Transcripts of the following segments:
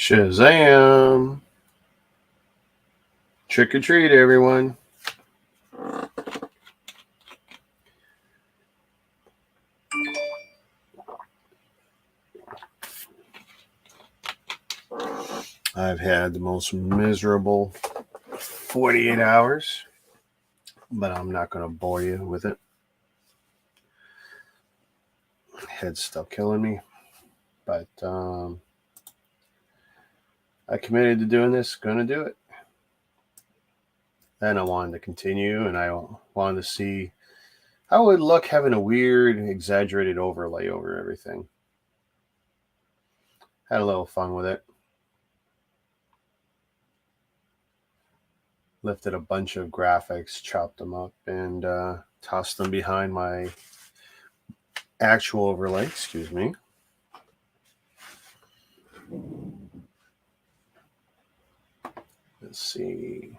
Shazam! Trick or treat, everyone. I've had the most miserable 48 hours, but I'm not going to bore you with it. Head's still killing me, but I committed to doing this, going to do it. Then I wanted to continue, and I wanted to see how it would look having a weird, exaggerated overlay over everything. Had a little fun with it. Lifted a bunch of graphics, chopped them up, and tossed them behind my actual overlay. Excuse me. Let's see.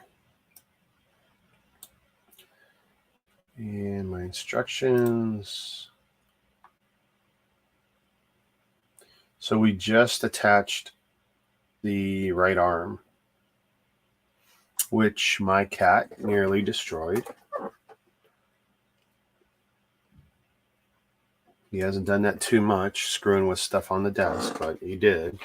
And my instructions. So we just attached the right arm, which my cat nearly destroyed. He hasn't done that too much, screwing with stuff on the desk, but he did.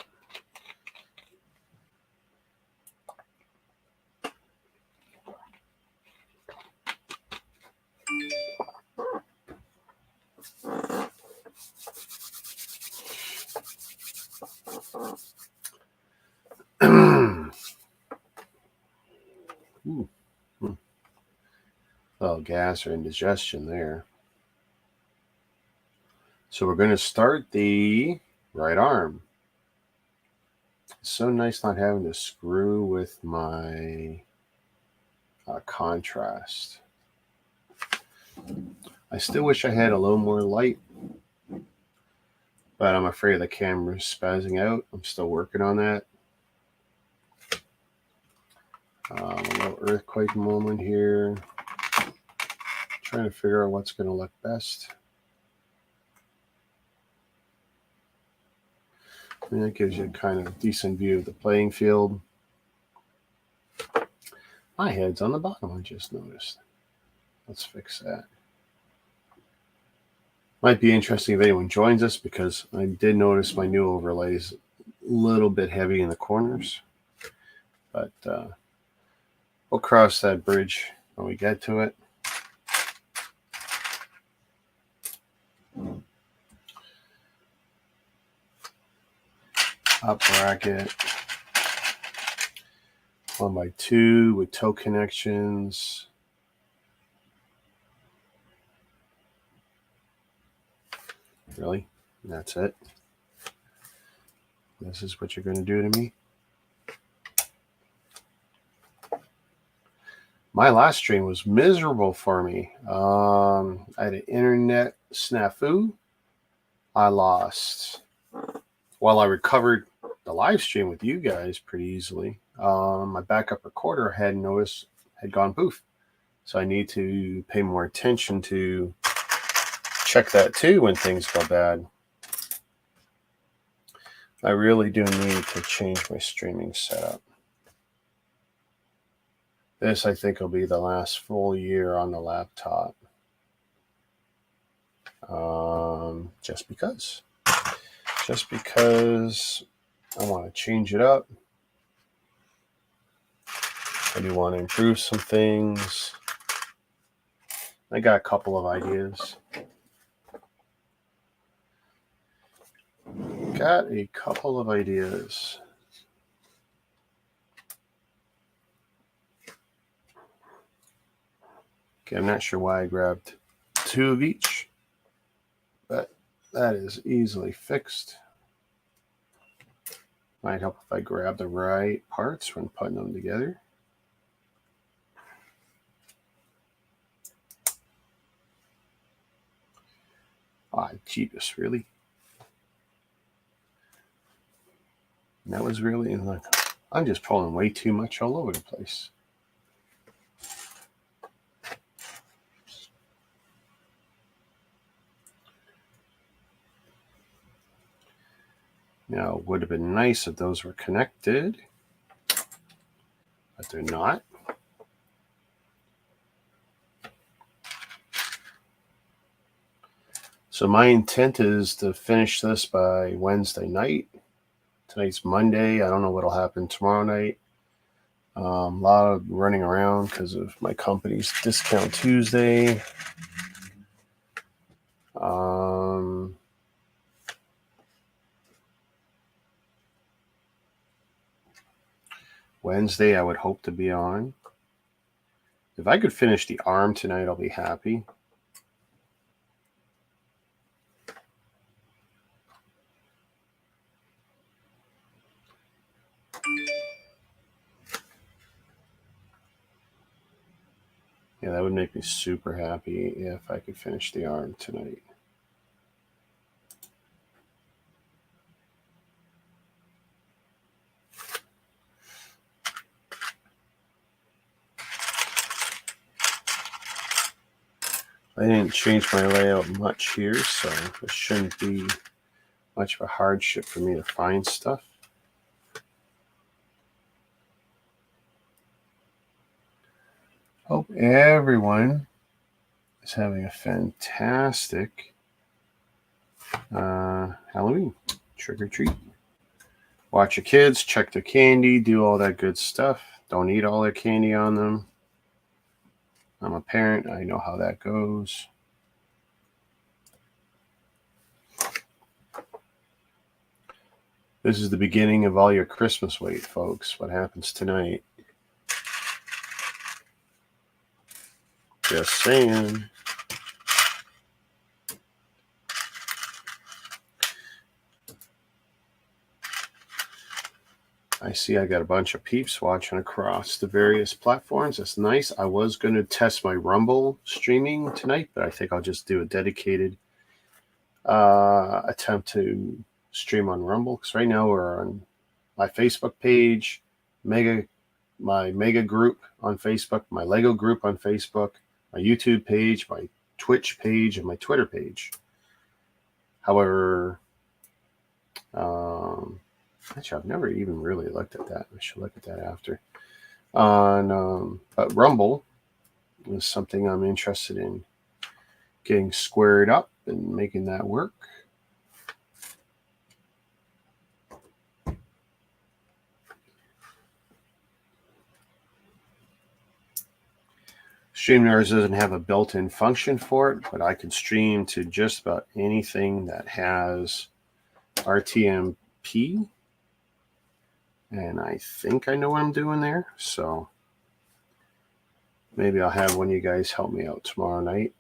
Oh, gas or indigestion there. So we're going to start the right arm. It's so nice not having to screw with my contrast. I still wish I had a little more light, but I'm afraid the camera's spazzing out. I'm still working on that. A little earthquake moment here. Trying to figure out what's going to look best. And that gives you a kind of decent view of the playing field. My head's on the bottom, I just noticed. Let's fix that. Might be interesting if anyone joins us, because I did notice my new overlay is a little bit heavy in the corners. But we'll cross that bridge when we get to it. Up bracket 1x2 with toe connections. Really? That's it? This is what you're going to do to me? My last stream was miserable for me. I had an internet snafu. I lost. While I recovered the live stream with you guys pretty easily, my backup recorder I hadn't noticed had gone poof. So I need to pay more attention to check that too when things go bad. I really do need to change my streaming setup. This, I think, will be the last full year on the laptop. Just because I want to change it up. I do want to improve some things. I got a couple of ideas. Okay, I'm not sure why I grabbed 2 of each, but that is easily fixed. Might help if I grab the right parts when putting them together. Ah, Jesus, really? And that was really, like, I'm just pulling way too much all over the place. Now, it would have been nice if those were connected, but they're not. So my intent is to finish this by Wednesday night. Tonight's Monday. I don't know what'll happen tomorrow night. A lot of running around because of my company's Discount Tuesday. Wednesday, I would hope to be on. If I could finish the arm tonight, I'll be happy. Yeah, that would make me super happy if I could finish the arm tonight. I didn't change my layout much here, so it shouldn't be much of a hardship for me to find stuff. Hope everyone is having a fantastic Halloween. Trick or treat. Watch your kids, check their candy, do all that good stuff. Don't eat all their candy on them. I'm a parent. I know how that goes. This is the beginning of all your Christmas wait, folks. What happens tonight? Just saying. I see I got a bunch of peeps watching across the various platforms. That's nice. I was going to test my Rumble streaming tonight, but I think I'll just do a dedicated attempt to stream on Rumble. Because right now we're on my Facebook page, my Mega group on Facebook, my Lego group on Facebook, my YouTube page, my Twitch page, and my Twitter page. However, actually, I've never even really looked at that. I should look at that after. But Rumble is something I'm interested in getting squared up and making that work. StreamYard doesn't have a built-in function for it, but I can stream to just about anything that has RTMP. And I think I know what I'm doing there. So maybe I'll have one of you guys help me out tomorrow night.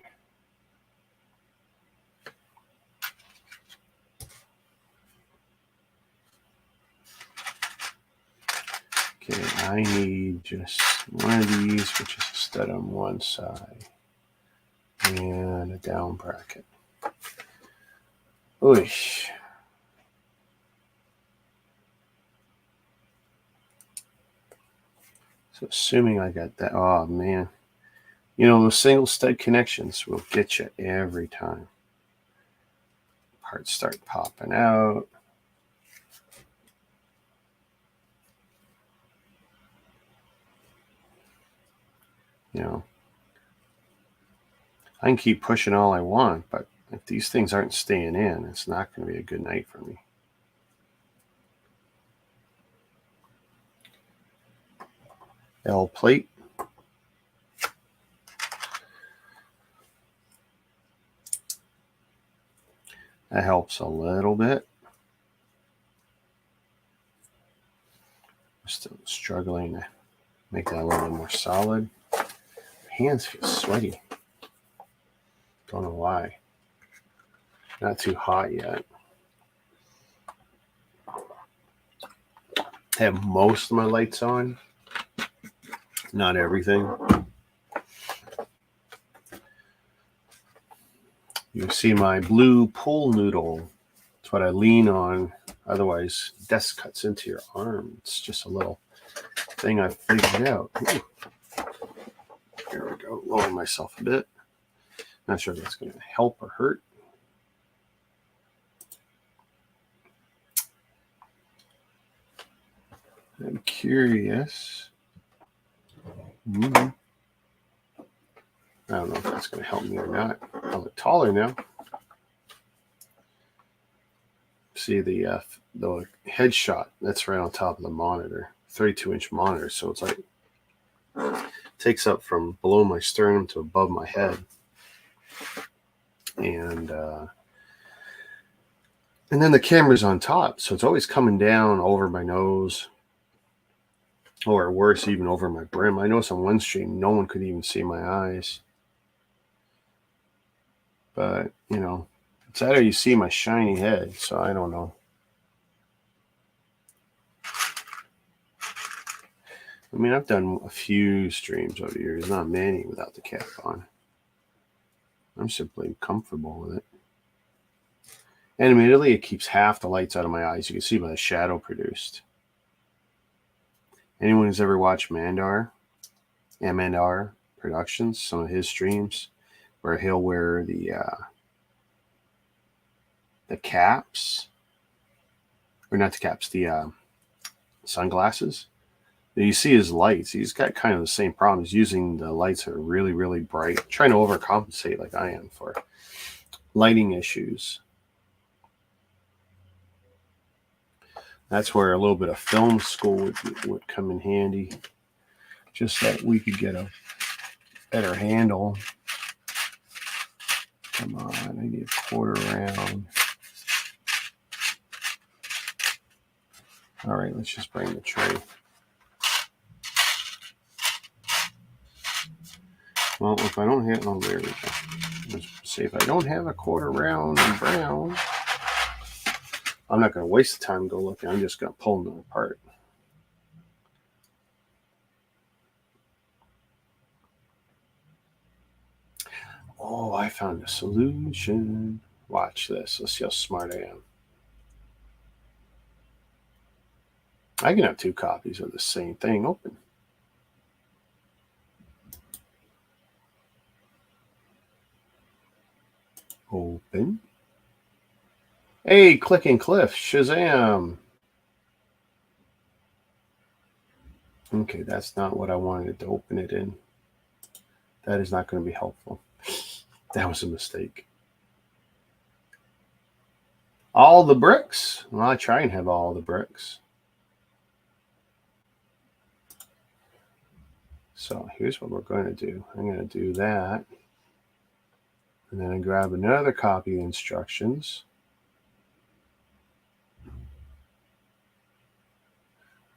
Okay, I need just one of these, which is a stud on one side, and a down bracket. Oosh. So assuming I got that, oh man. You know, those single stud connections will get you every time. Parts start popping out. You know, I can keep pushing all I want, but if these things aren't staying in, it's not going to be a good night for me. L plate. That helps a little bit. I'm still struggling to make that a little bit more solid. My hands feel sweaty. Don't know why. Not too hot yet. I have most of my lights on. Not everything. You see my blue pool noodle. It's what I lean on. Otherwise, desk cuts into your arm. It's just a little thing I figured out. Ooh. Here we go. Lower myself a bit. Not sure if that's going to help or hurt. I'm curious. I don't know if that's going to help me or not. I look taller now. See the headshot that's right on top of the monitor, 32-inch monitor. So it's like takes up from below my sternum to above my head, and then the camera's on top, so it's always coming down over my nose, or worse, even over my brim. I noticed on one stream, no one could even see my eyes. But, you know, it's either you see my shiny head, so I don't know. I mean, I've done a few streams over the years, not many without the cap on. I'm simply comfortable with it. And admittedly, it keeps half the lights out of my eyes. You can see by the shadow produced. Anyone who's ever watched Mandar Productions, some of his streams, where he'll wear the caps, or not the caps, the sunglasses. You see his lights. He's got kind of the same problem. He's using the lights that are really, really bright, trying to overcompensate like I am for lighting issues. That's where a little bit of film school would come in handy, just so that we could get a better handle. Come on, I need a quarter round. All right, let's just bring the tray. Well, if I don't have, oh, there we go. Let's see if I don't have a quarter round in brown. I'm not going to waste the time and go looking. I'm just going to pull them apart. Oh, I found a solution. Watch this. Let's see how smart I am. I can have two copies of the same thing open. Open. Hey, Click and Cliff. Shazam. Okay, that's not what I wanted to open it in. That is not going to be helpful. That was a mistake. All the bricks? Well, I try and have all the bricks. So here's what we're going to do. I'm going to do that. And then I grab another copy of instructions.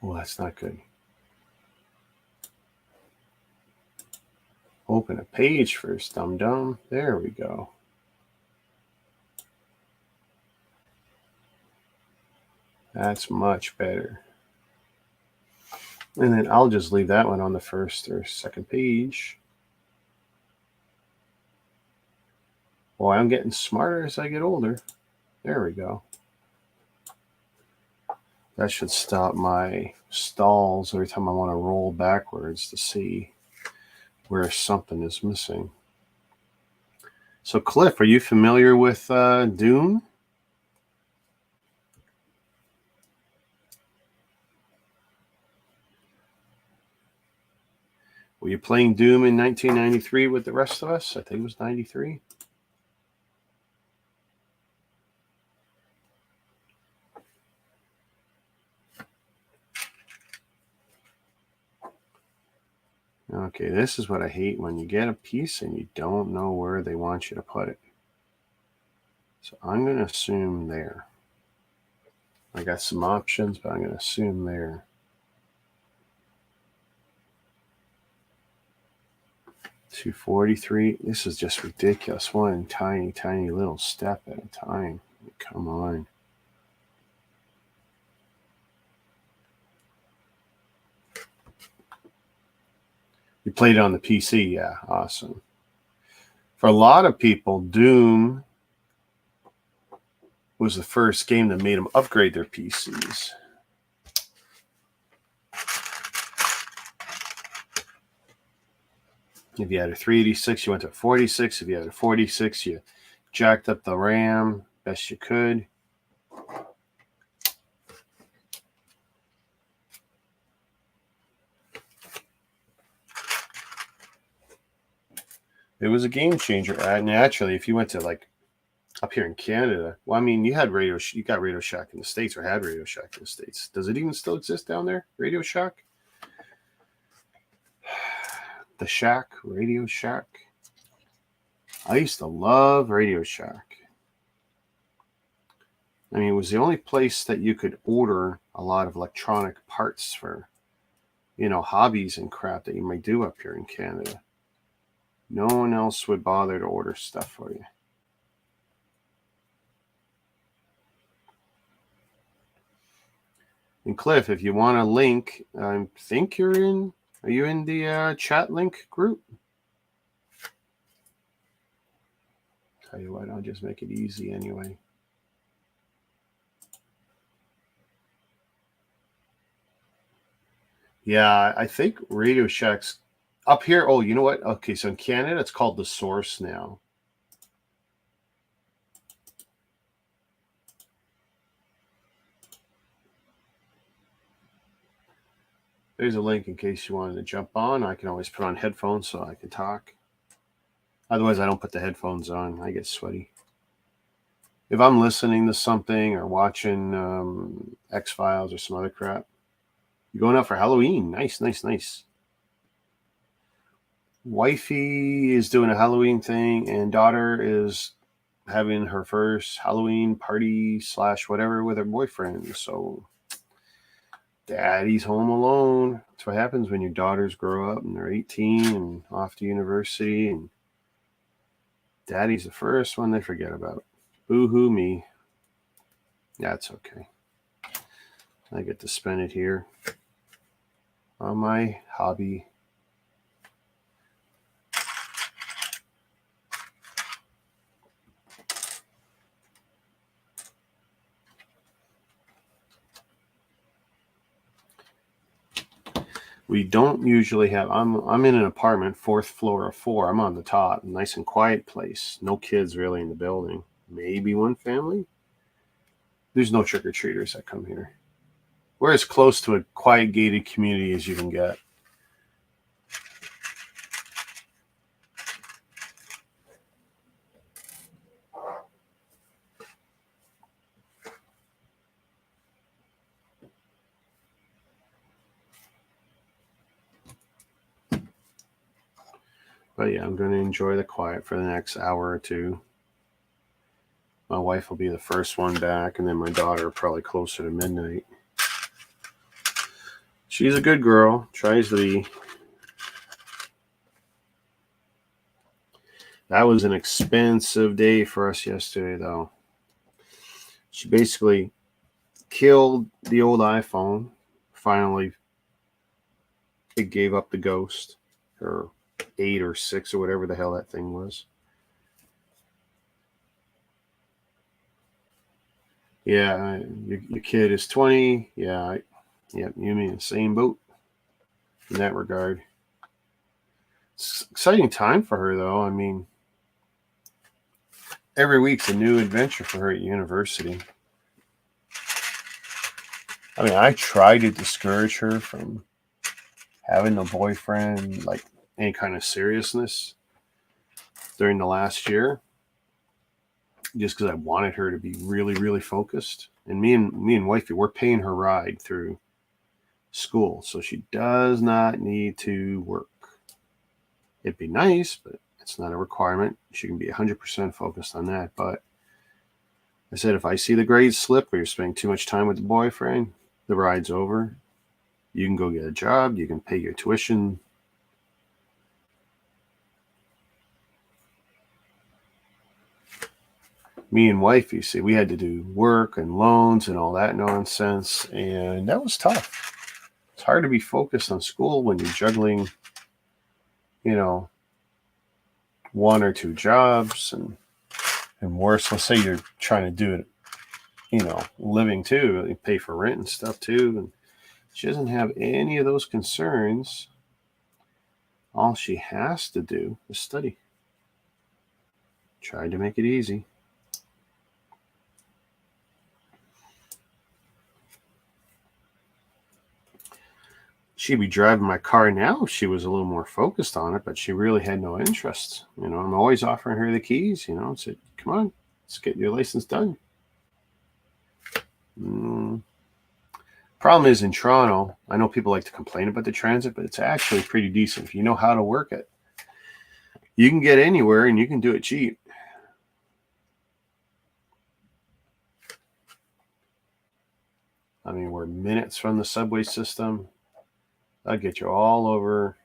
Oh, that's not good. Open a page first, dum-dum. There we go. That's much better. And then I'll just leave that one on the first or second page. Boy, I'm getting smarter as I get older. There we go. That should stop my stalls every time I want to roll backwards to see where something is missing. So, Cliff, are you familiar with Doom? Were you playing Doom in 1993 with the rest of us? I think it was 93. Okay, this is what I hate when you get a piece and you don't know where they want you to put it. So I'm going to assume there. I got some options, but I'm going to assume there. $243. This is just ridiculous. One tiny, tiny little step at a time. Come on. You played it on the PC? Yeah, awesome. For a lot of people, Doom was the first game that made them upgrade their PCs. If you had a 386, you went to a 46. If you had a 46, you jacked up the RAM best you could. It was a game changer. Naturally, if you went to like up here in Canada, well, I mean, you had you got Radio Shack in the States, or had Radio Shack in the States. Does it even still exist down there? Radio Shack? The Shack, Radio Shack. I used to love Radio Shack. I mean, it was the only place that you could order a lot of electronic parts for, hobbies and crap that you might do up here in Canada. No one else would bother to order stuff for you. And Cliff, if you want a link, I think are you in the chat link group? Tell you what, I'll just make it easy anyway. Yeah, I think Radio Shack's up here. Oh, you know what? Okay, so in Canada, it's called The Source now. There's a link in case you wanted to jump on. I can always put on headphones so I can talk. Otherwise, I don't put the headphones on. I get sweaty. If I'm listening to something or watching X-Files or some other crap, you're going out for Halloween. Nice, nice, nice. Wifey is doing a Halloween thing, and daughter is having her first Halloween party / whatever with her boyfriend. So daddy's home alone. That's what happens when your daughters grow up and they're 18 and off to university, and daddy's the first one they forget about. Boo-hoo me. That's okay. I get to spend it here on my hobby. We don't usually have. I'm in an apartment, 4th floor of 4. I'm on the top, nice and quiet place. No kids really in the building. Maybe one family. There's no trick-or-treaters that come here. We're as close to a quiet gated community as you can get. But yeah, I'm going to enjoy the quiet for the next hour or two. My wife will be the first one back, and then my daughter probably closer to midnight. She's a good girl. Tries to be. That was an expensive day for us yesterday, though. She basically killed the old iPhone. Finally, it gave up the ghost. Her 8 or 6 or whatever the hell that thing was. Yeah, your kid is 20. Yeah, you mean the same boat in that regard. It's an exciting time for her, though. I mean, every week's a new adventure for her at university. I mean, I try to discourage her from having a boyfriend, like any kind of seriousness during the last year, just because I wanted her to be really, really focused. And me and wifey, we're paying her ride through school, so she does not need to work. It'd be nice, but it's not a requirement. She can be 100% focused on that. But I said, if I see the grades slip or you're spending too much time with the boyfriend, the ride's over. You can go get a job. You can pay your tuition. Me and wife, you see, we had to do work and loans and all that nonsense, and that was tough. It's hard to be focused on school when you're juggling, 1 or 2 jobs and worse. Let's say you're trying to do it, living too. You pay for rent and stuff too, and she doesn't have any of those concerns. All she has to do is study. Tried to make it easy. she'd be driving my car now if she was a little more focused on it, but she really had no interest. I'm always offering her the keys, said, come on, let's get your license done. Problem is, in Toronto, I know people like to complain about the transit, but it's actually pretty decent. If you know how to work it, you can get anywhere and you can do it cheap. I mean, we're minutes from the subway system. I'll get you all over.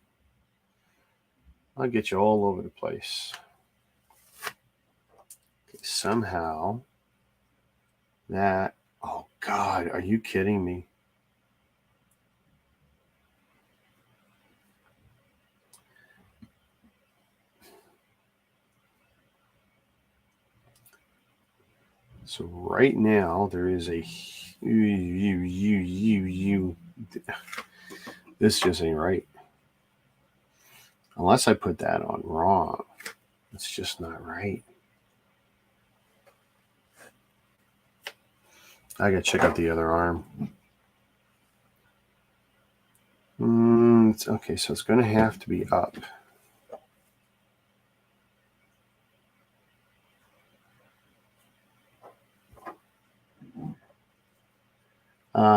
I'll get you all over the place. Okay, somehow that, oh God, are you kidding me? So right now there is a this just ain't right. Unless I put that on wrong. It's just not right. I gotta check out the other arm. Okay, so it's gonna have to be up.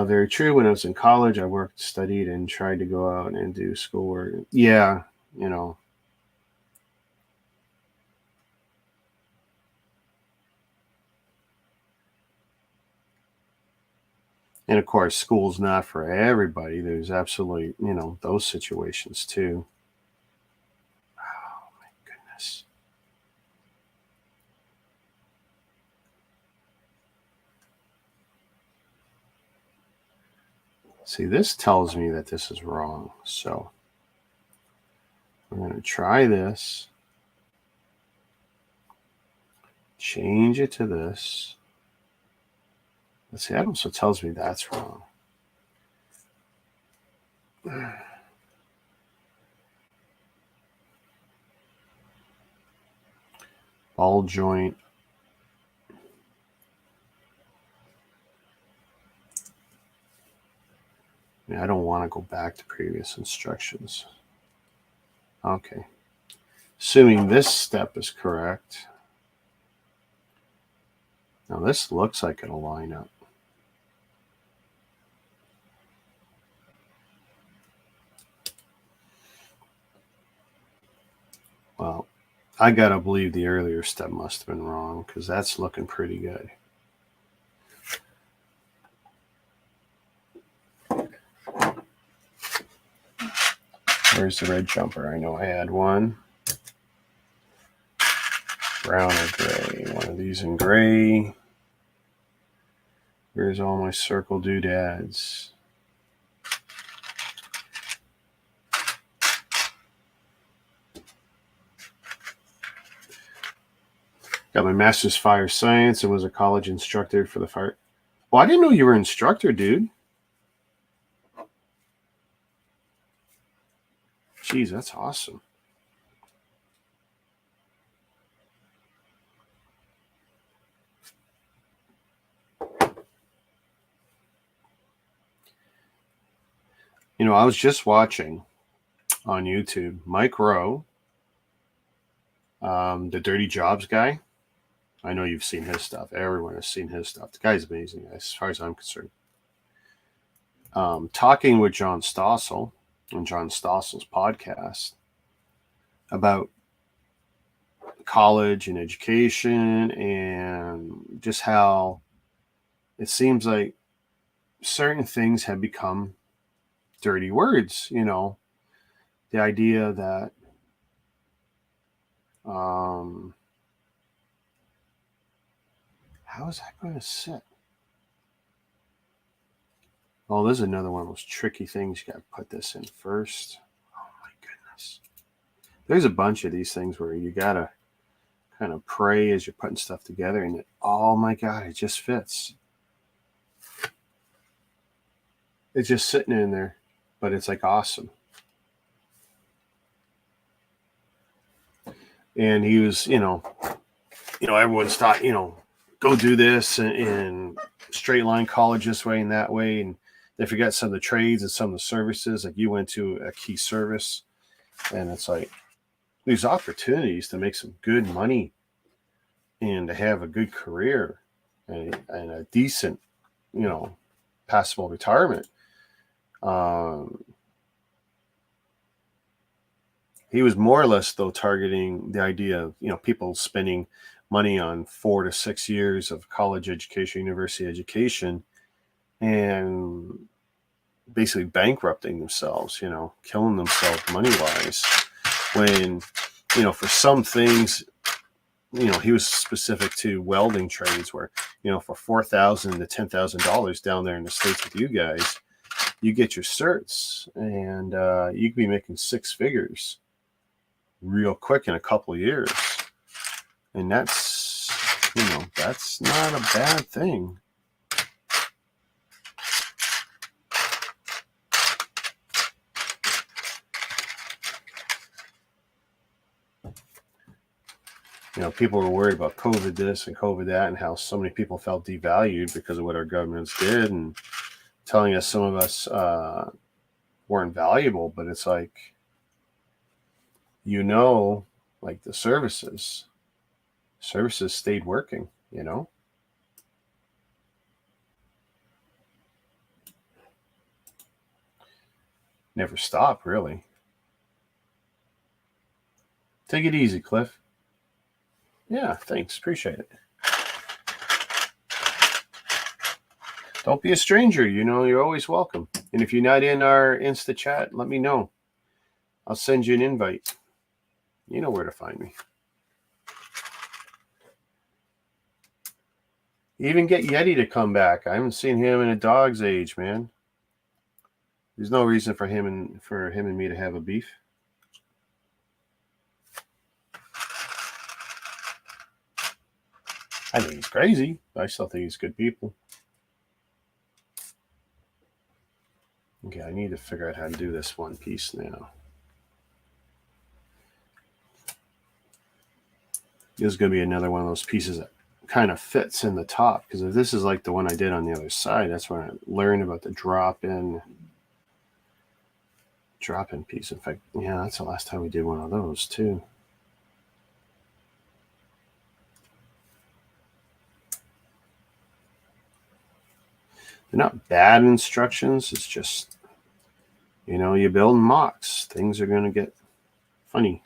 Very true. When I was in college, I worked, studied, and tried to go out and do schoolwork. Yeah, And of course, school's not for everybody. There's absolutely, those situations too. Oh my goodness. See, this tells me that this is wrong. So we're going to try this. Change it to this. Let's see, that also tells me that's wrong. Ball joint. I don't want to go back to previous instructions. Okay. Assuming this step is correct. Now this looks like it'll line up. Well, I gotta believe the earlier step must have been wrong because that's looking pretty good. Where's the red jumper? I know I had one. Brown or gray. One of these in gray. Where's all my circle doodads? Got my master's fire science and was a college instructor for the fire. Well, I didn't know you were an instructor, dude. Jeez, that's awesome. I was just watching on YouTube Mike Rowe, the Dirty Jobs guy. I know you've seen his stuff. Everyone has seen his stuff. The guy's amazing, as far as I'm concerned. Talking with John Stossel on John Stossel's podcast about college and education and just how it seems like certain things have become dirty words. The idea that how is that going to sit? Oh, there's another one of those tricky things. You got to put this in first. Oh my goodness. There's a bunch of these things where you got to kind of pray as you're putting stuff together and oh my God, it just fits. It's just sitting in there, but it's like awesome. And he was, everyone's thought, go do this and straight line college this way and that way. And they forget some of the trades and some of the services. Like you went to a key service, and it's like these opportunities to make some good money and to have a good career and a decent, passable retirement. He was more or less, though, targeting the idea of, people spending money on 4 to 6 years of college education, university education, and basically bankrupting themselves, killing themselves money-wise. When, for some things, he was specific to welding trades where, for $4,000 to $10,000 down there in the States with you guys, you get your certs and you could be making 6 figures real quick in a couple of years. And that's not a bad thing. People were worried about COVID this and COVID that and how so many people felt devalued because of what our governments did and telling us some of us weren't valuable. But it's like, like the services stayed working, Never stopped, really. Take it easy, Cliff. Yeah, thanks. Appreciate it. Don't be a stranger. You're always welcome. And if you're not in our Insta chat, let me know. I'll send you an invite. You know where to find me. Even get Yeti to come back. I haven't seen him in a dog's age, man. There's no reason for him and me to have a beef. I think he's crazy, but I still think he's good people. Okay, I need to figure out how to do this one piece now. This is going to be another one of those pieces that kind of fits in the top, because if this is like the one I did on the other side, that's when I learned about the drop-in piece. In fact, yeah, that's the last time we did one of those too. They're not bad instructions. It's just, you build mocks. Things are going to get funny.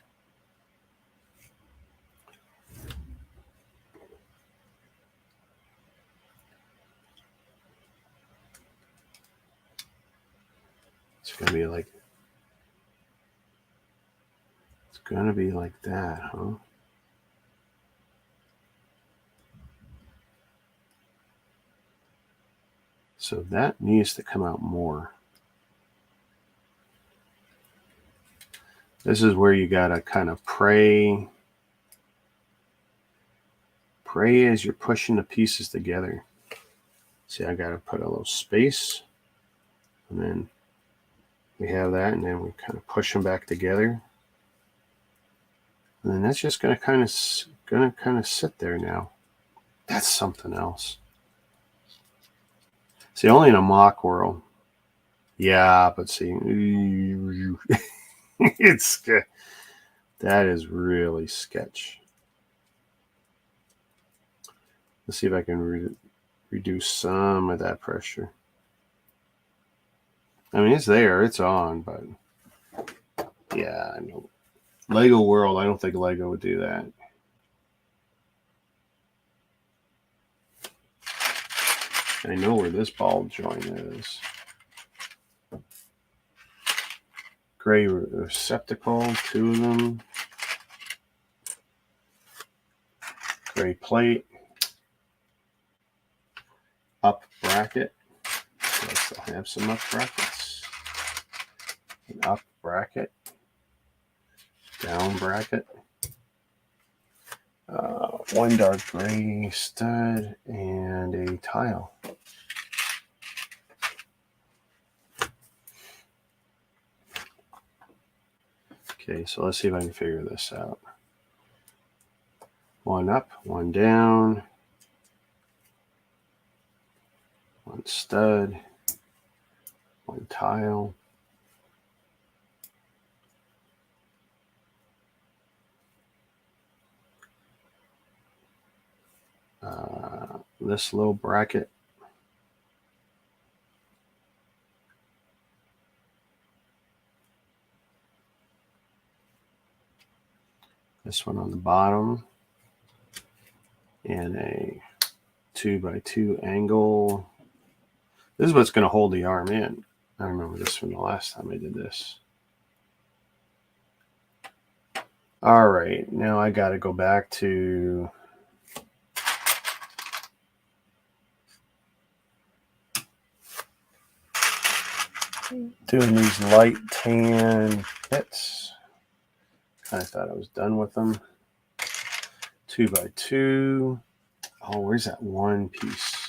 It's going to be like that, huh? So that needs to come out more. This is where you got to kind of pray as you're pushing the pieces together. See, I got to put a little space, and then we have that, and then we kind of push them back together. And then that's just going to kind of sit there now. That's something else. See, only in a mock world. Yeah, but see, that is really sketch. Let's see if I can reduce some of that pressure. I mean, it's there, it's on, but yeah, I know. Lego world, I don't think Lego would do that. I know where this ball joint is. Gray receptacle, 2 of them. Gray plate. Up bracket. So I still have some up brackets. An up bracket. Down bracket. 1 dark gray stud and a tile. Okay, so let's see if I can figure this out. 1 up, 1 down, 1 stud, One tile. This little bracket. This one on the bottom. And a 2x2 angle. This is what's going to hold the arm in. I remember this from the last time I did this. All right, now I got to go back to doing these light tan bits. I thought I was done with them. 2x2. Oh, where's that one piece?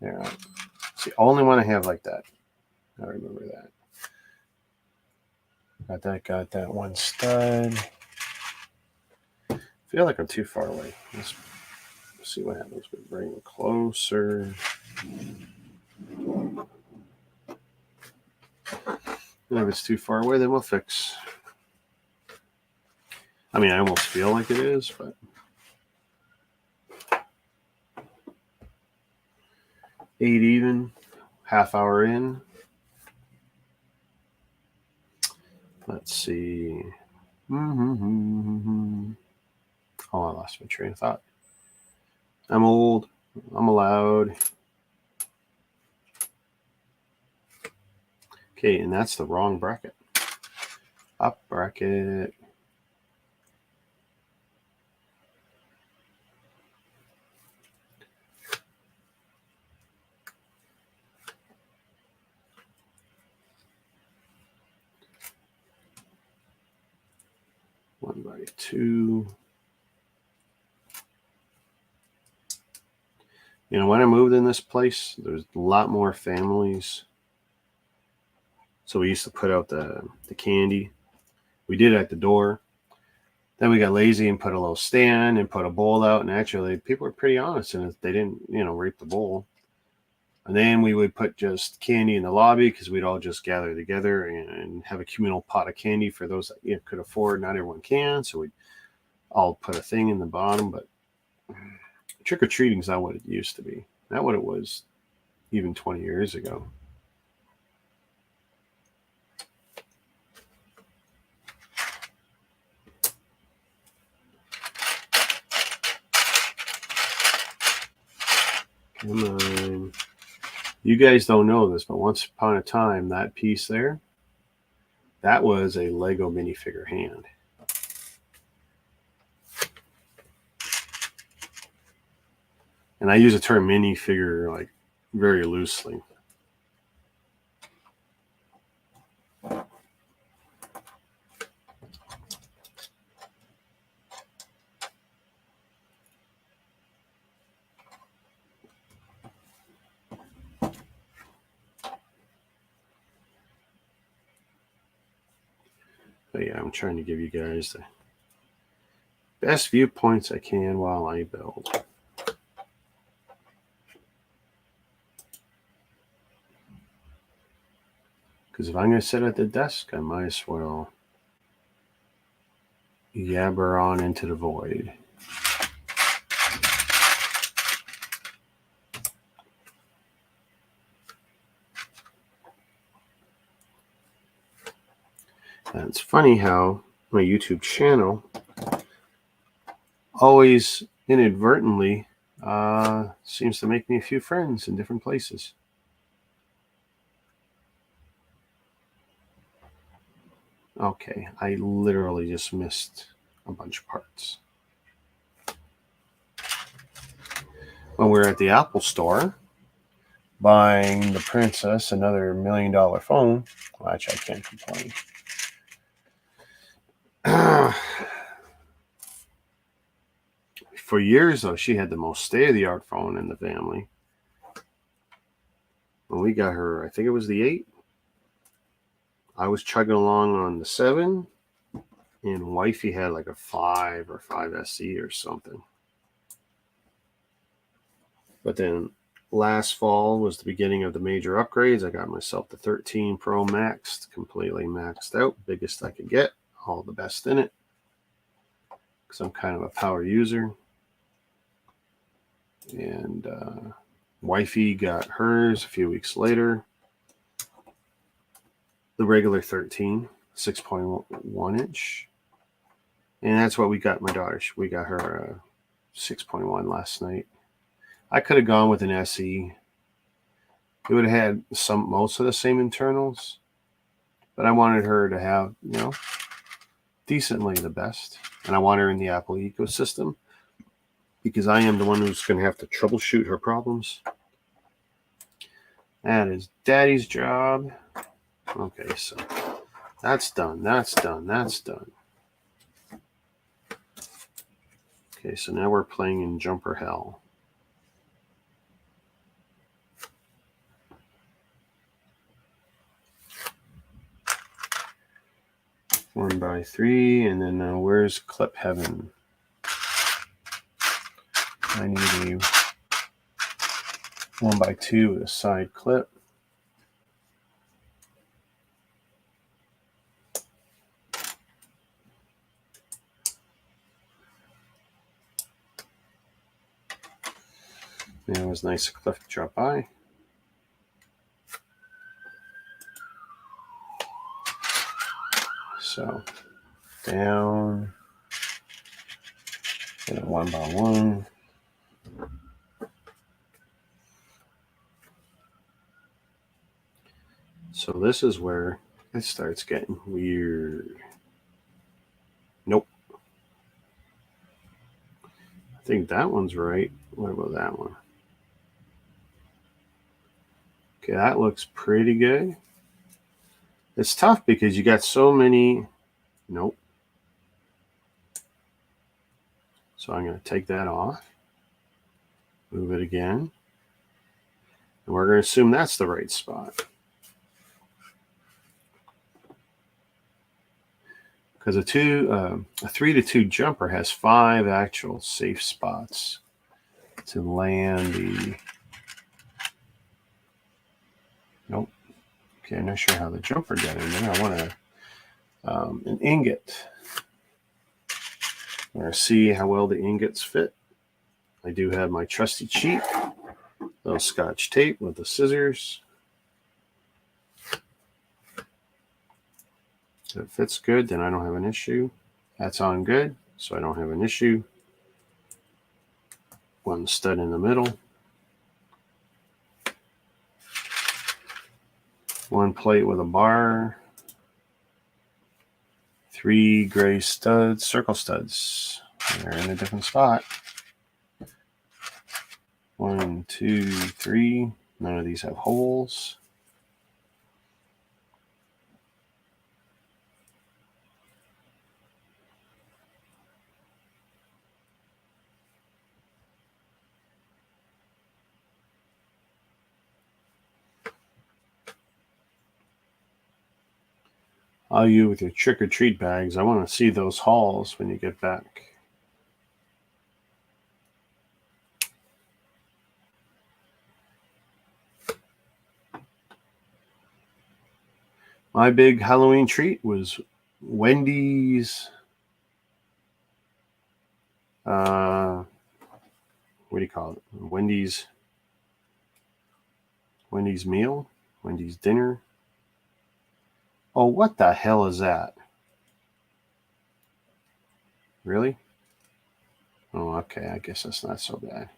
There. See, only one I have like that. I remember that. Got that one stud. I feel like I'm too far away. Let's see what happens. We bring it closer. And if it's too far away, then we'll fix. I mean, I almost feel like it is, but 8 even, half hour in. Let's see. Oh, I lost my train of thought. I'm old. I'm allowed. Okay, and that's the wrong bracket. Up bracket. One by two. You know, when I moved in this place, there's a lot more families. So we used to put out the candy. We did it at the door. Then we got lazy and put a little stand and put a bowl out. And actually, people were pretty honest and they didn't, rape the bowl. And then we would put just candy in the lobby because we'd all just gather together and have a communal pot of candy for those that could afford. Not everyone can. So we'd all put a thing in the bottom. But trick-or-treating is not what it used to be. Not what it was even 20 years ago. Come on. You guys don't know this, but once upon a time, that piece there, that was a Lego minifigure hand. And I use the term minifigure like very loosely. But yeah, I'm trying to give you guys the best viewpoints I can while I build. Because if I'm going to sit at the desk, I might as well yabber on into the void. And it's funny how my YouTube channel always inadvertently seems to make me a few friends in different places. Okay, I literally just missed a bunch of parts. When we were at the Apple store buying the Princess another $1 million phone, which I can't complain. For years, though, she had the most state-of-the-art phone in the family. When we got her, I think it was the 8. I was chugging along on the 7, and wifey had like a 5 or 5 SE or something. But then last fall was the beginning of the major upgrades. I got myself the 13 Pro Max, completely maxed out, biggest I could get, all the best in it, because I'm kind of a power user. And wifey got hers a few weeks later, the regular 13, 6.1 inch. And that's what we got my daughter. We got her 6.1 last night. I could have gone with an SE. It would have had most of the same internals, but I wanted her to have, decently the best. And I want her in the Apple ecosystem because I am the one who's going to have to troubleshoot her problems. That is Daddy's job. Okay, so that's done. That's done. That's done. Okay, so now we're playing in Jumper Hell. One by three, and then where's Clip Heaven? I need a 1x2 with a side clip. And it was nice cliff to drop by. So down, get a 1x1. So this is where it starts getting weird. Nope. I think that one's right. What about that one? Okay, that looks pretty good. It's tough because you got so many. Nope. So I'm going to take that off. Move it again. And we're going to assume that's the right spot. Because a 3-2 jumper has 5 actual safe spots to land the. Nope. Okay, I'm not sure how the jumper got in there. I want an ingot. I'm going to see how well the ingots fit. I do have my trusty cheap, little Scotch tape with the scissors. If it fits good, then I don't have an issue. That's on good, so I don't have an issue. One stud in the middle. One plate with a bar. 3 gray studs, circle studs. They're in a different spot. 1, 2, 3. None of these have holes. All you with your trick-or-treat bags, I want to see those hauls when you get back. My big Halloween treat was Wendy's. What do you call it? Wendy's meal? Wendy's dinner? Oh, what the hell is that? Really? Oh, okay. I guess that's not so bad.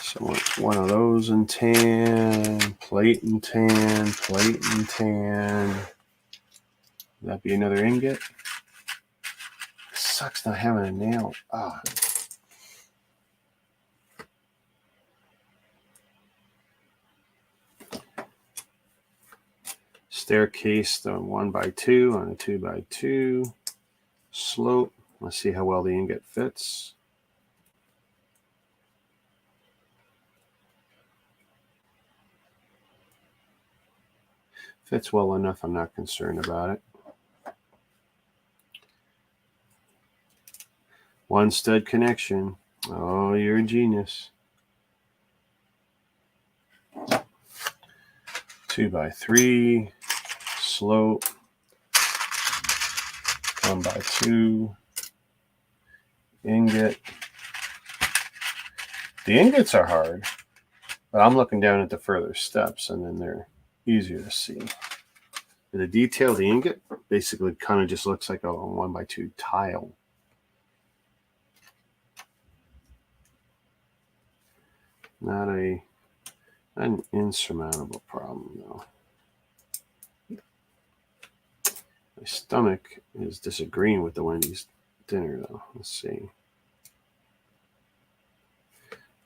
So one of those in tan, plate in tan, plate in tan. Would that be another ingot? It sucks not having a nail. Ah. Staircase, the 1x2 on a 2x2. Slope. Let's see how well the ingot fits. Fits well enough, I'm not concerned about it. One stud connection. Oh, you're a genius. 2x3 slope. 1x2 ingot. The ingots are hard, but I'm looking down at the further steps, and then they're easier to see. The detail of the ingot basically kind of just looks like a 1x2 tile. Not an insurmountable problem, though. My stomach is disagreeing with the Wendy's dinner, though. Let's see.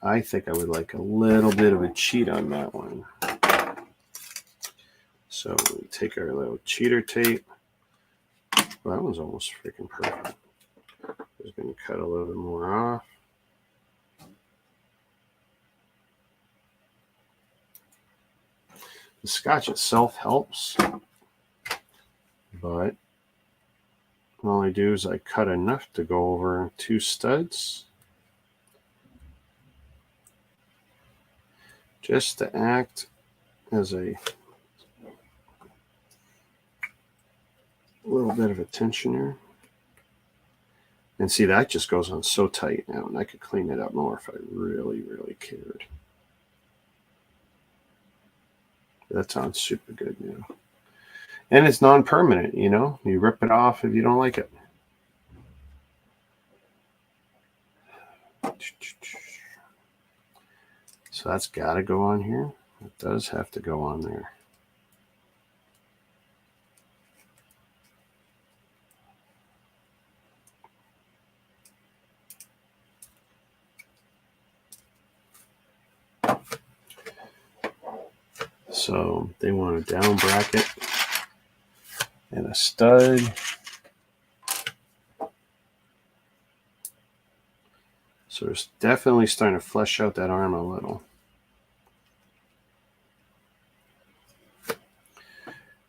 I think I would like a little bit of a cheat on that one. So we take our little cheater tape. Well, that one's almost freaking perfect. Just going to cut a little bit more off. The scotch itself helps, but all I do is I cut enough to go over 2 studs, just to act as a little bit of a tensioner. And see, that just goes on so tight now, and I could clean it up more if I really, really cared. That sounds super good now. And it's non-permanent, you know? You rip it off if you don't like it. So that's got to go on here. It does have to go on there. So they want a down bracket and a stud. So it's definitely starting to flesh out that arm a little.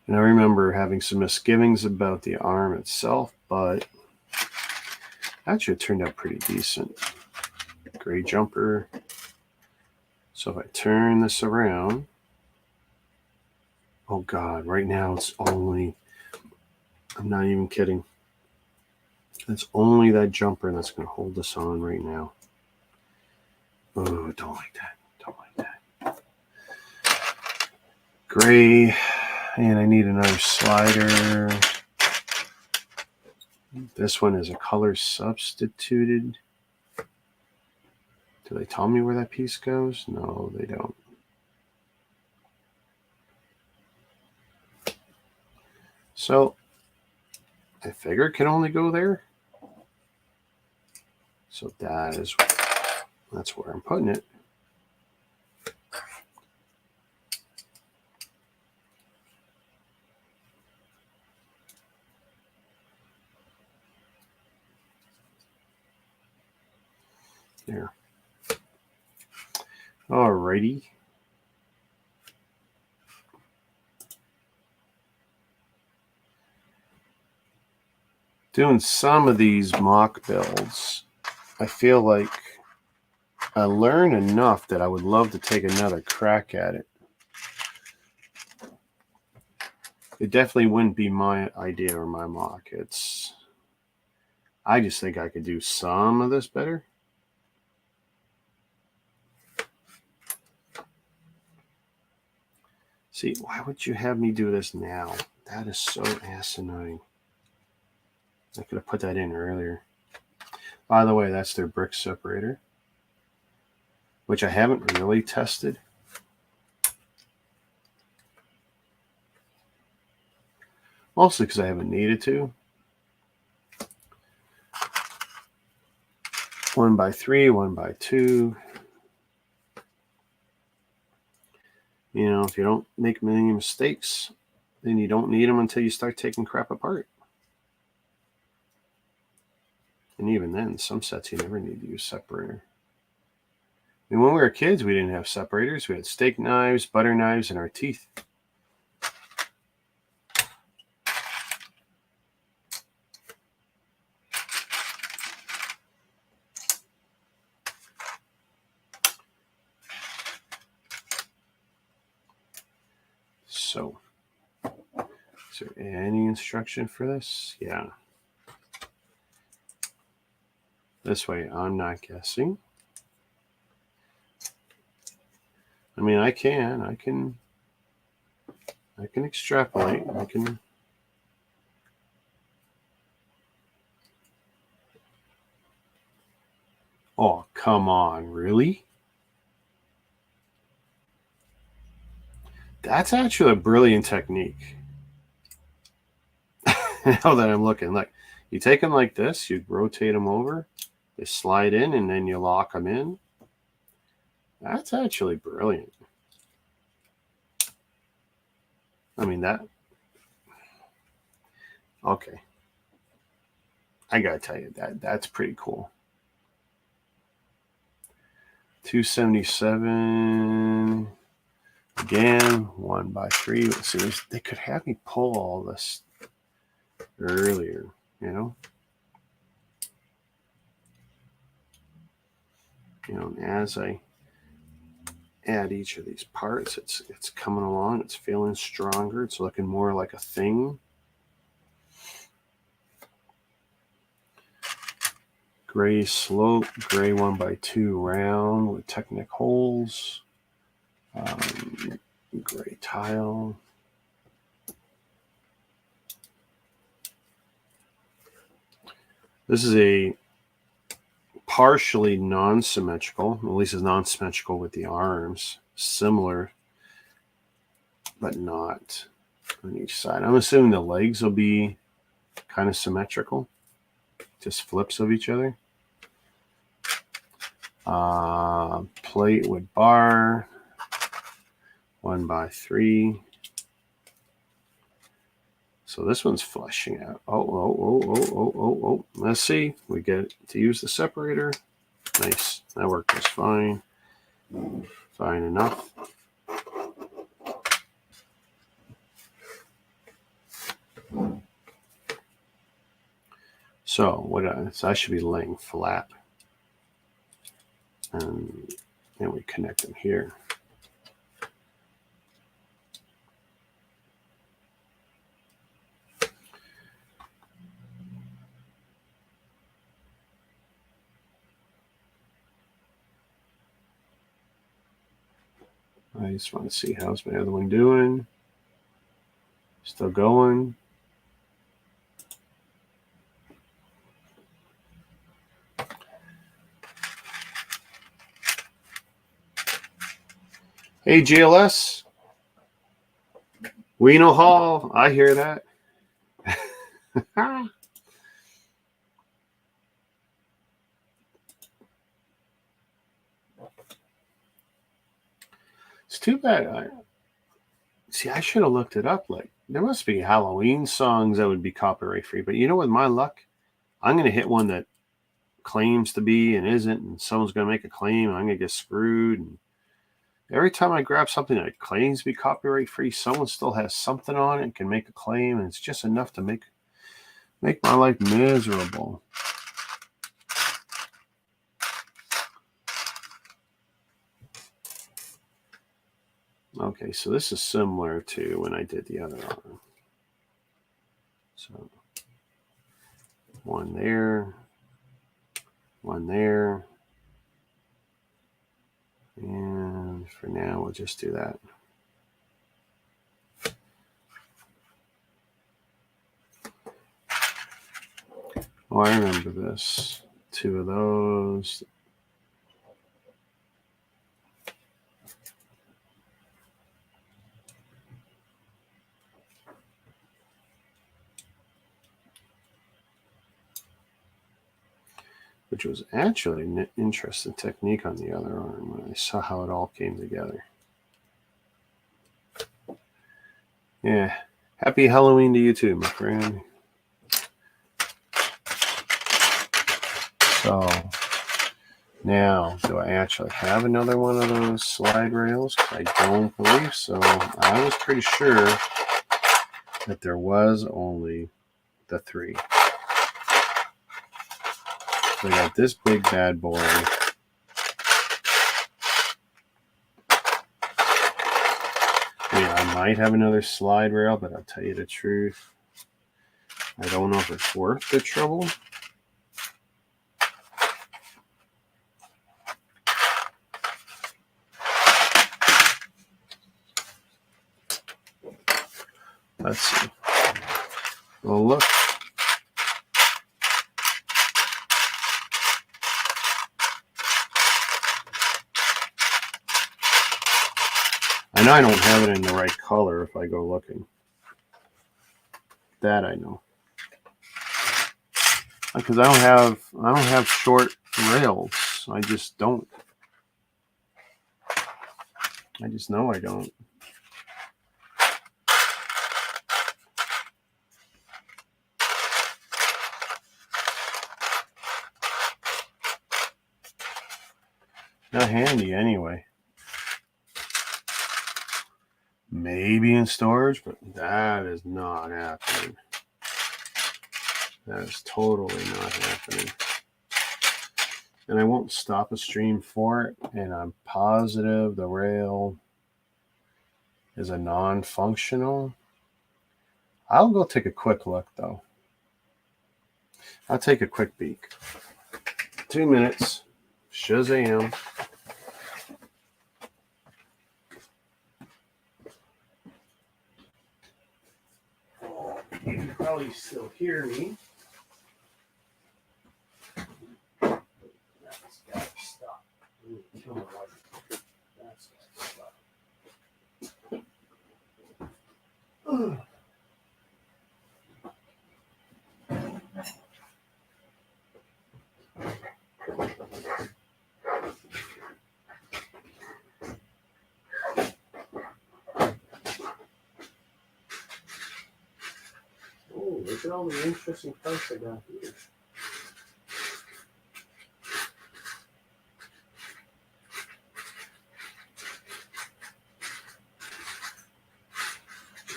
And I remember having some misgivings about the arm itself, but actually it turned out pretty decent. Gray jumper. So if I turn this around, oh God, right now it's only, I'm not even kidding. It's only that jumper that's going to hold this on right now. Oh, don't like that. Don't like that. Gray. And I need another slider. This one is a color substituted. Do they tell me where that piece goes? No, they don't. So I figure it can only go there. So that's where I'm putting it. There. Alrighty. Doing some of these mock builds, I feel like I learned enough that I would love to take another crack at it. It definitely wouldn't be my idea or my mock. I just think I could do some of this better. See, why would you have me do this now? That is so asinine. I could have put that in earlier. By the way, that's their brick separator, which I haven't really tested. Mostly because I haven't needed to. 1x3, 1x2. You know, if you don't make many mistakes, then you don't need them until you start taking crap apart. And even then, some sets you never need to use separator. I mean, when we were kids, we didn't have separators. We had steak knives, butter knives, and our teeth. So, is there any instruction for this? Yeah. This way, I'm not guessing. I mean, I can extrapolate. I can. Oh, come on, really? That's actually a brilliant technique. Now that I'm looking, like, you take them like this, you rotate them over, they slide in, and then you lock them in. That's actually brilliant. I mean, that. Okay. I gotta tell you, that's pretty cool. 277. Again, 1/3. Let's see, they could have me pull all this earlier, you know? And as I add each of these parts, it's coming along, it's feeling stronger, it's looking more like a thing. Gray slope, gray 1/2 round with Technic holes, gray tile. This is a partially non-symmetrical, at least it's non-symmetrical with the arms, similar, but not on each side. I'm assuming the legs will be kind of symmetrical, just flips of each other. Plate with bar, 1/3. So this one's flushing out. Oh. Let's see. We get to use the separator. Nice. That worked just fine. Fine enough. So that should be laying flat. And then we connect them here. I just want to see how's my other one doing. Still going. Hey, GLS. Weno Hall. I hear that. It's too bad. I should have looked it up. Like, there must be Halloween songs that would be copyright free. But you know, with my luck, I'm going to hit one that claims to be and isn't, and someone's going to make a claim, and I'm going to get screwed. And every time I grab something that claims to be copyright free, someone still has something on it and can make a claim, and it's just enough to make my life miserable. Okay, so this is similar to when I did the other arm. So one there, and for now we'll just do that. Oh, I remember this. 2 of those. Which was actually an interesting technique on the other arm when I saw how it all came together. Yeah. Happy Halloween to you too, my friend. So now, do I actually have another one of those slide rails? I don't believe so. I was pretty sure that there was only the 3. So I got this big bad boy. I might have another slide rail, but I'll tell you the truth, I don't know if it's worth the trouble. Let's see. Well, look. I know I don't have it in the right color if I go looking. That I know. Because I don't have short rails. I just don't. I just know I don't. Not handy anyway. Maybe in storage, but that is not happening. That is totally not happening. And I won't stop a stream for it, and I'm positive the rail is a non-functional. I'll go take a quick look, though. I'll take a quick peek. 2 minutes. Shazam. You can probably still hear me. That's got to stop. Kill my light. That's got to stop. Oh, look at all the interesting parts I got here.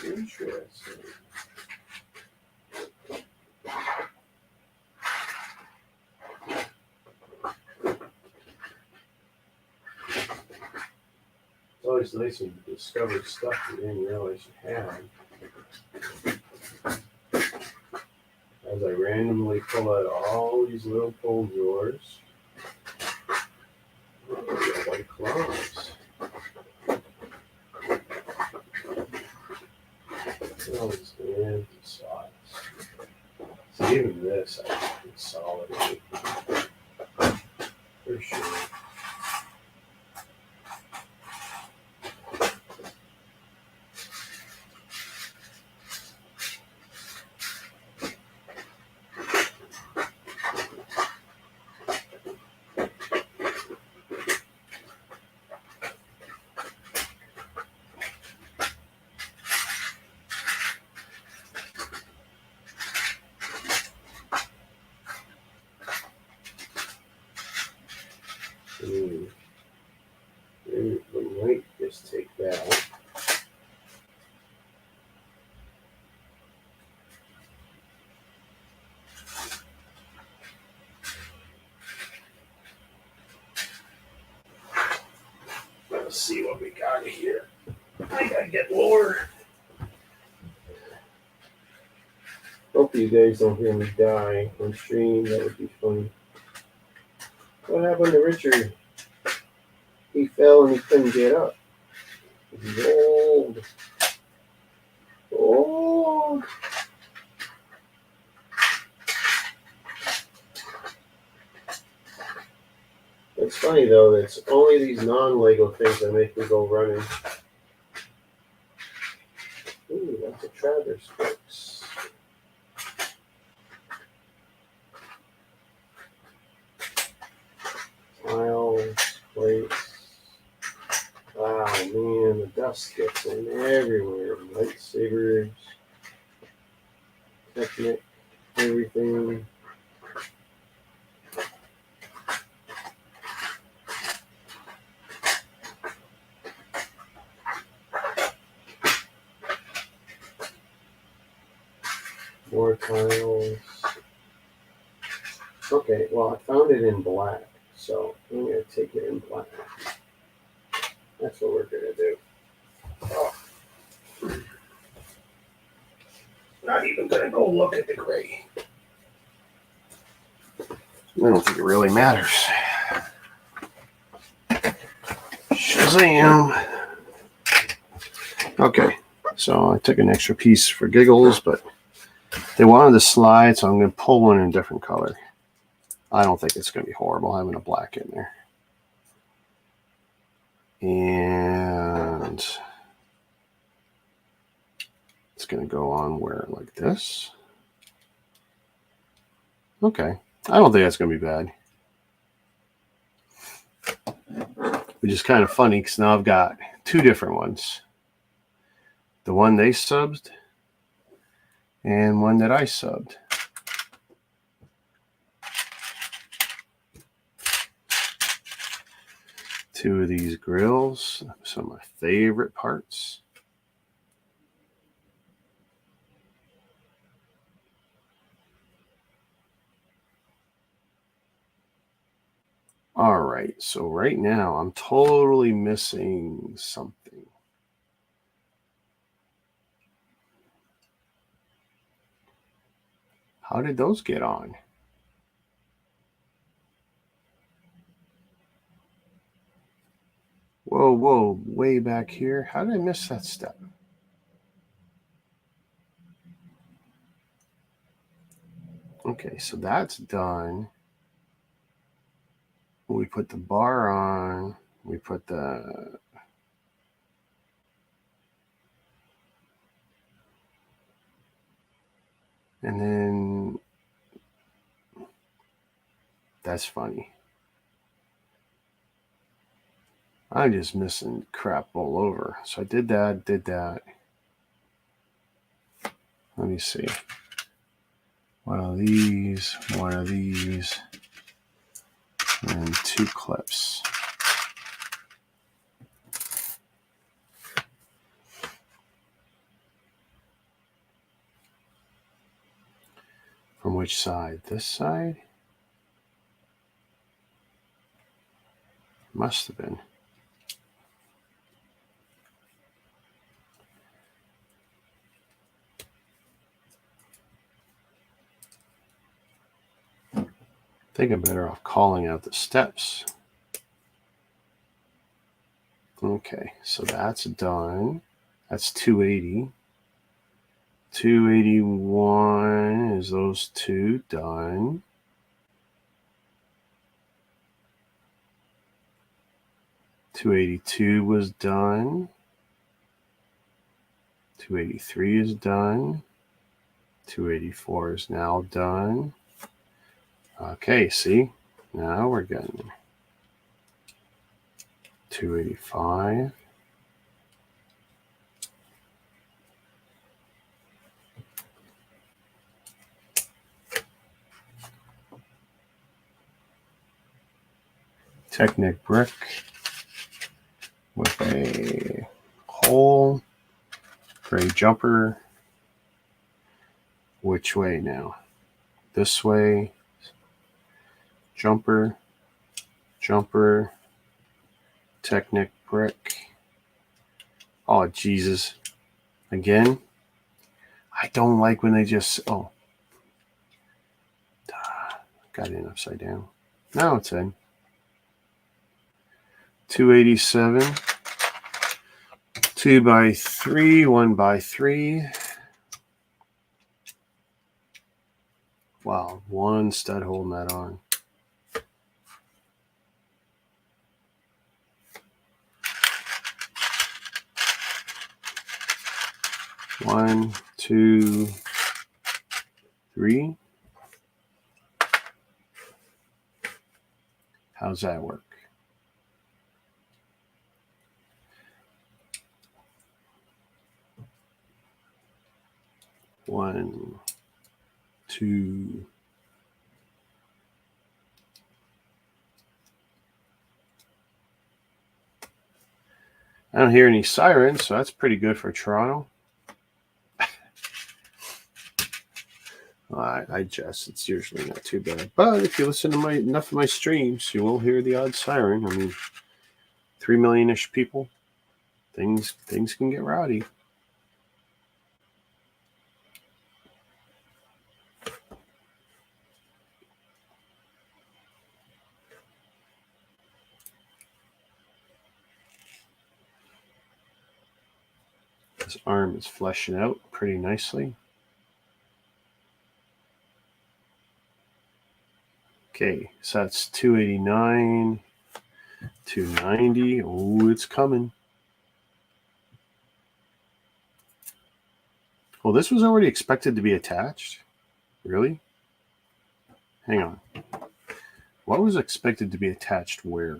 Interesting. It's always nice when you discover stuff you didn't realize you had. As I randomly pull out all these little pull drawers. Oh, the white claws. All these empty slots. So even this I can consolidate. For sure. We might just take that. Let's see what we got here. I gotta get lower. Hope you guys don't hear me die on stream. That would be funny. What happened to Richard? He fell and he couldn't get up. He's old. Old. It's funny though, that it's only these non-Lego things that make me go running. Ooh, that's a Traverse box. Tiles, plates. Wow, man, the dust gets in everywhere. Lightsabers, Technic, everything. More tiles. Okay, well, I found it in black, so I'm going to take it in black. That's what we're going to do. Oh. Not even going to go look at the gray. I don't think it really matters. Shazam! Okay, so I took an extra piece for giggles, but they wanted to slide, so I'm going to pull one in a different color. I don't think it's going to be horrible having a black in there. And it's going to go on where like this. Okay, I don't think that's going to be bad. Which is kind of funny because now I've got two different ones. The one they subbed and one that I subbed. Two of these grills, some of my favorite parts. All right, so right now I'm totally missing something. How did those get on? Whoa, way back here. How did I miss that step? Okay, so that's done. We put the bar on. We put the... And then... That's funny. I'm just missing crap all over. So I did that. Let me see. One of these, and two clips. From which side? This side? Must have been. I think I'm better off calling out the steps. Okay, so that's done. That's 280. 281 is those two done. $282 was done. 283 is done. 284 is now done. Okay, see? Now we're getting 285. Technic brick with a hole, gray jumper. Which way now? This way. Jumper, Technic brick. Oh, Jesus. Again? I don't like when they just, got in upside down. Now it's in. 287, 2x3, 1x3. Wow, one stud holding that on. One, two, three. How's that work? One, two. I don't hear any sirens, so that's pretty good for Toronto. I jest. It's usually not too bad. But if you listen to enough of my streams, you will hear the odd siren. I mean, 3 million-ish people. Things can get rowdy. This arm is fleshing out pretty nicely. Okay, so that's 289, 290. Oh, it's coming. Well, this was already expected to be attached. Really? Hang on. What was expected to be attached where?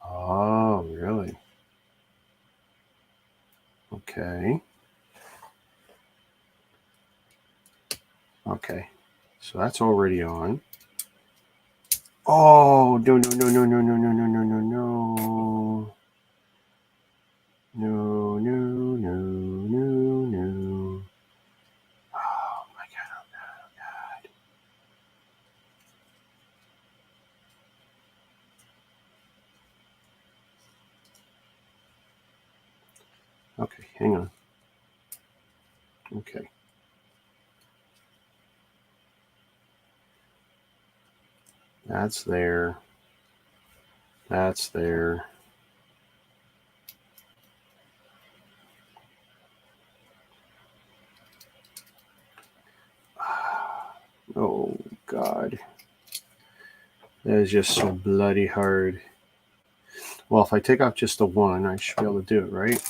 Oh, really? Okay. Okay. So that's already on. Oh, no, no, no, no, no, no, no, no, no, no, no. No, no, no, no, no. Oh, my God, oh, God, oh, God. Okay, hang on. Okay. That's there. That's there. Oh, God. That is just so bloody hard. Well, if I take off just the one, I should be able to do it, right?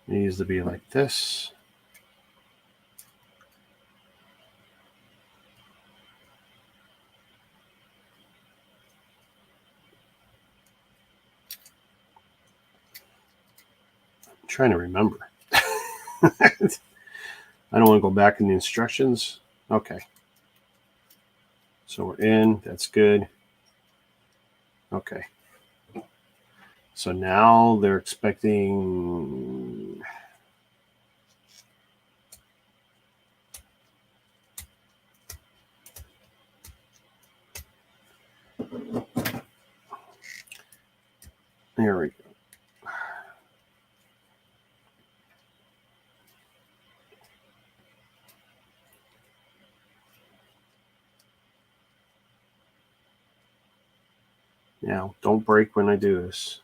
It needs to be like this. I'm trying to remember. I don't want to go back in the instructions. Okay. So we're in. That's good. Okay. So now they're expecting... There we go. Now, don't break when I do this.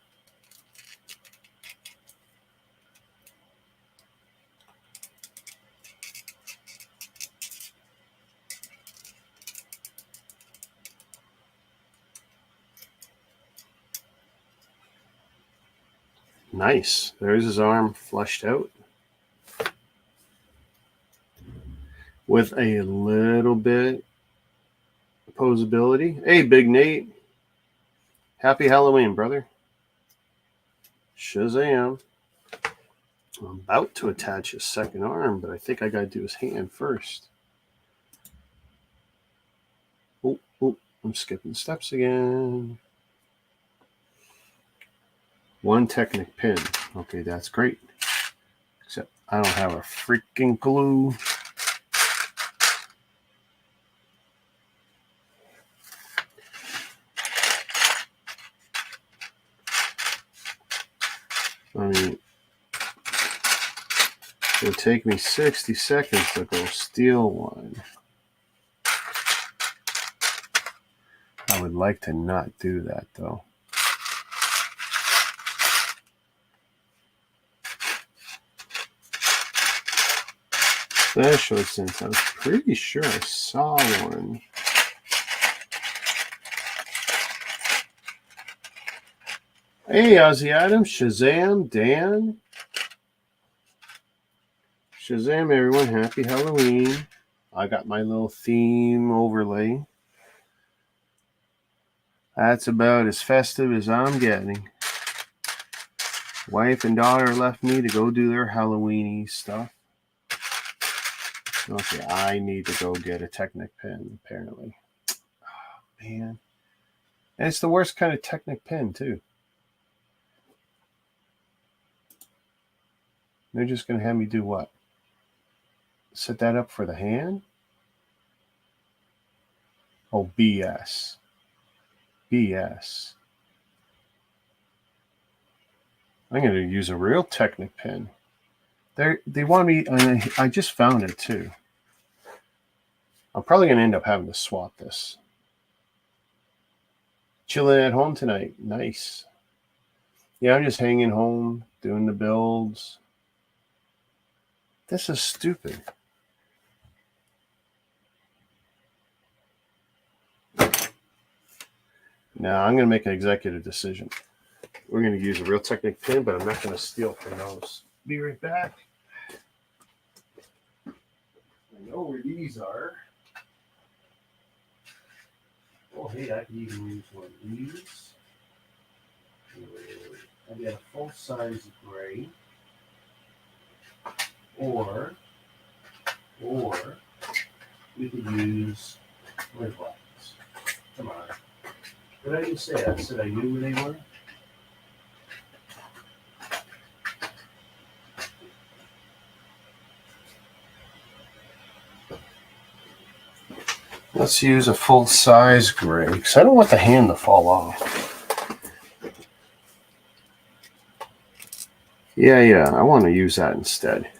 Nice. There's his arm fleshed out. With a little bit of posability. Hey, Big Nate. Happy Halloween, brother. Shazam. I'm about to attach his second arm, but I think I got to do his hand first. Oh, I'm skipping steps again. One Technic pin. Okay, that's great. Except I don't have a freaking glue. I mean, it'll take me 60 seconds to go steal one. I would like to not do that, though. Especially since I was pretty sure I saw one. Hey, Ozzy Adams, Shazam, Dan. Shazam, everyone. Happy Halloween. I got my little theme overlay. That's about as festive as I'm getting. Wife and daughter left me to go do their Halloween-y stuff. Okay, I need to go get a Technic pen, apparently. Oh, man. And it's the worst kind of Technic pen, too. They're just going to have me do what? Set that up for the hand? Oh, BS. BS. I'm going to use a real Technic pen. They want me, I just found it too. I'm probably going to end up having to swap this. Chilling at home tonight. Nice. Yeah, I'm just hanging home, doing the builds. This is stupid. Now I'm going to make an executive decision. We're going to use a Real Technic pin, but I'm not going to steal from those. Be right back. I know where these are. Oh, hey, I can even use one of these. I got a full-size gray. Or we could use red blacks. Come on. What did I just say? I said I knew where they were? Let's use a full-size gray, because I don't want the hand to fall off. Yeah, I want to use that instead.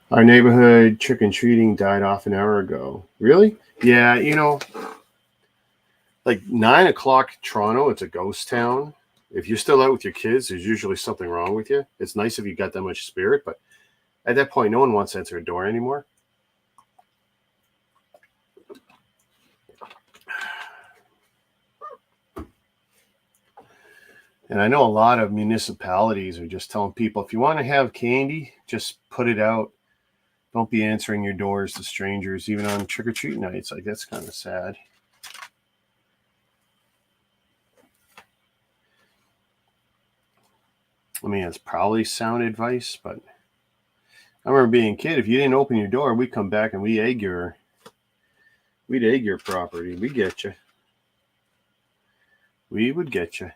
Our neighborhood trick-and-treating died off an hour ago. Really? Yeah, like 9 o'clock Toronto, it's a ghost town. If you're still out with your kids, there's usually something wrong with you. It's nice if you got that much spirit, but at that point, no one wants to enter a door anymore. And I know a lot of municipalities are just telling people, if you want to have candy, just put it out. Don't be answering your doors to strangers, even on trick-or-treat nights. Like, that's kind of sad. I mean, it's probably sound advice, but I remember being a kid. If you didn't open your door, we'd come back and we'd egg your property. We get you. We would get you.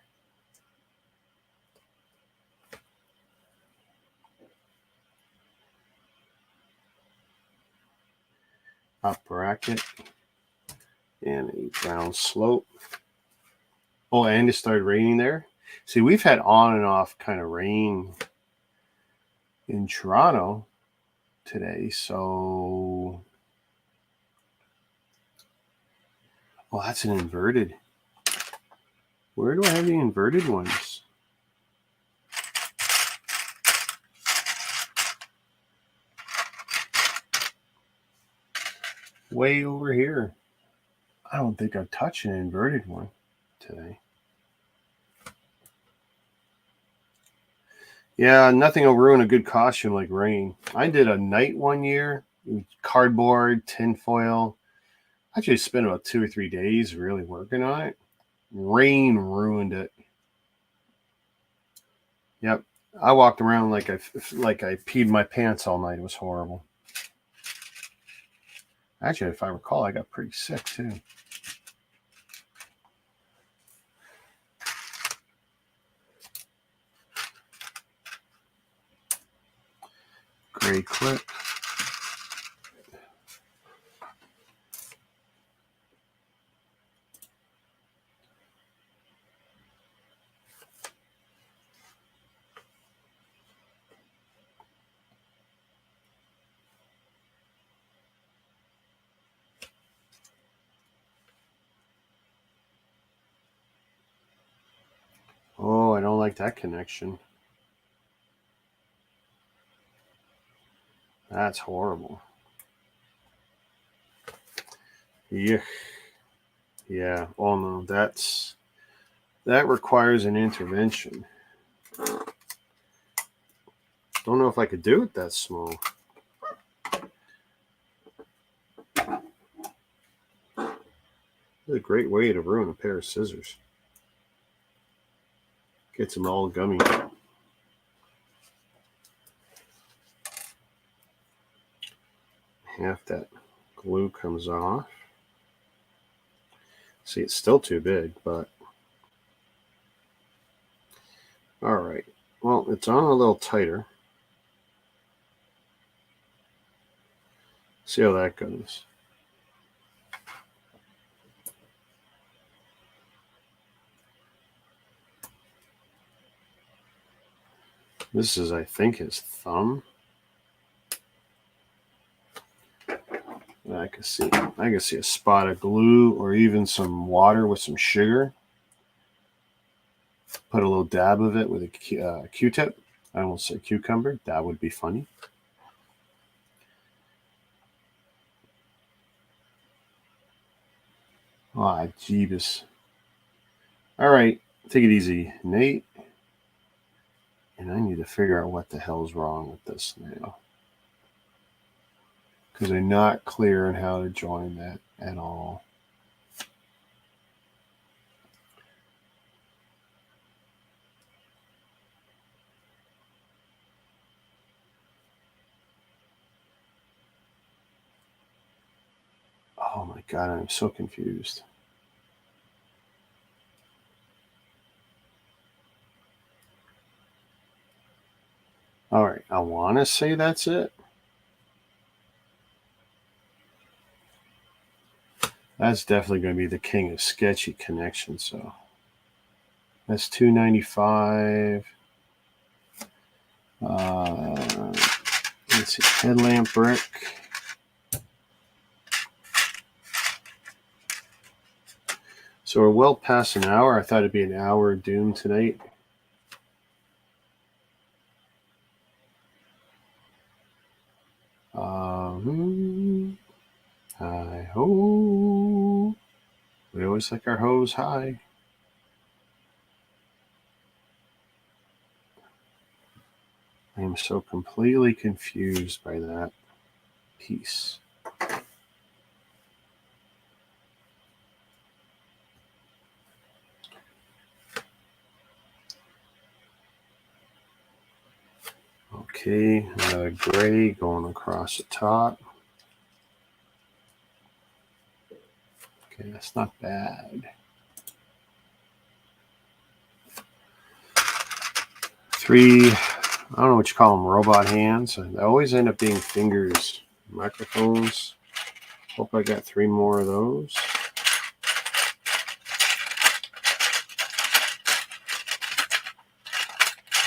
Up bracket and a down slope. Oh, and it started raining there. See, we've had on and off kind of rain in Toronto today, so well, that's an inverted. Where do I have the inverted ones? Way over here. I don't think I've touched an inverted one today. Yeah, nothing will ruin a good costume like rain. I did a night one year, cardboard, tinfoil. I just spent about 2 or 3 days really working on it. Rain ruined it. Yep, I walked around like I peed my pants all night. It was horrible. Actually, if I recall, I got pretty sick too. Gray clip. Oh, I don't like that connection. That's horrible. Yeah. Yeah. Oh no, that requires an intervention. Don't know if I could do it that small. It's a great way to ruin a pair of scissors. Gets them all gummy. Half that glue comes off. See, it's still too big, but all right. Well, it's on a little tighter. See how that goes. This is, I think, his thumb. I can see a spot of glue or even some water with some sugar. Put a little dab of it with a Q-tip. I almost say cucumber. That would be funny. Ah, Jeebus. All right, take it easy, Nate. And I need to figure out what the hell's wrong with this now. Because I'm not clear on how to join that at all. Oh my God, I'm so confused. All right, I want to say that's it. That's definitely going to be the king of sketchy connections. So that's $295. Let's see, headlamp brick. So we're well past an hour. I thought it'd be an hour of doom tonight. Hi ho. We always like our hose high. I am so completely confused by that piece. Okay, another gray going across the top. Okay, that's not bad. Three, I don't know what you call them, robot hands. They always end up being fingers. Microphones. Hope I got 3 more of those.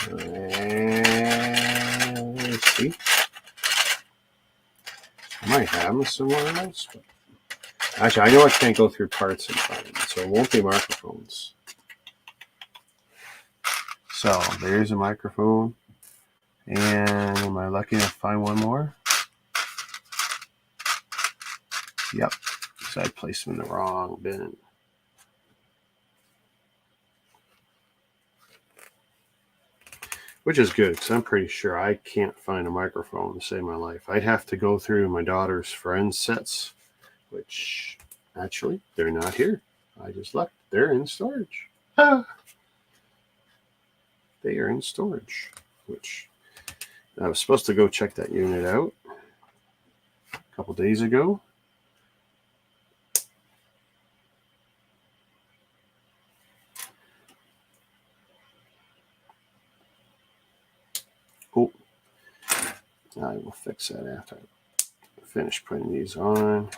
And let's see. I might have them somewhere else. But actually, I know I can't go through parts and find them, so it won't be microphones. So there's a microphone. And am I lucky enough to find one more? Yep. So I placed them in the wrong bin. Which is good, because I'm pretty sure I can't find a microphone to save my life. I'd have to go through my daughter's friends' sets, which actually, they're not here. I just looked. They're in storage. Ah. They are in storage, which I was supposed to go check that unit out a couple days ago. Oh, I will fix that after I finish putting these on.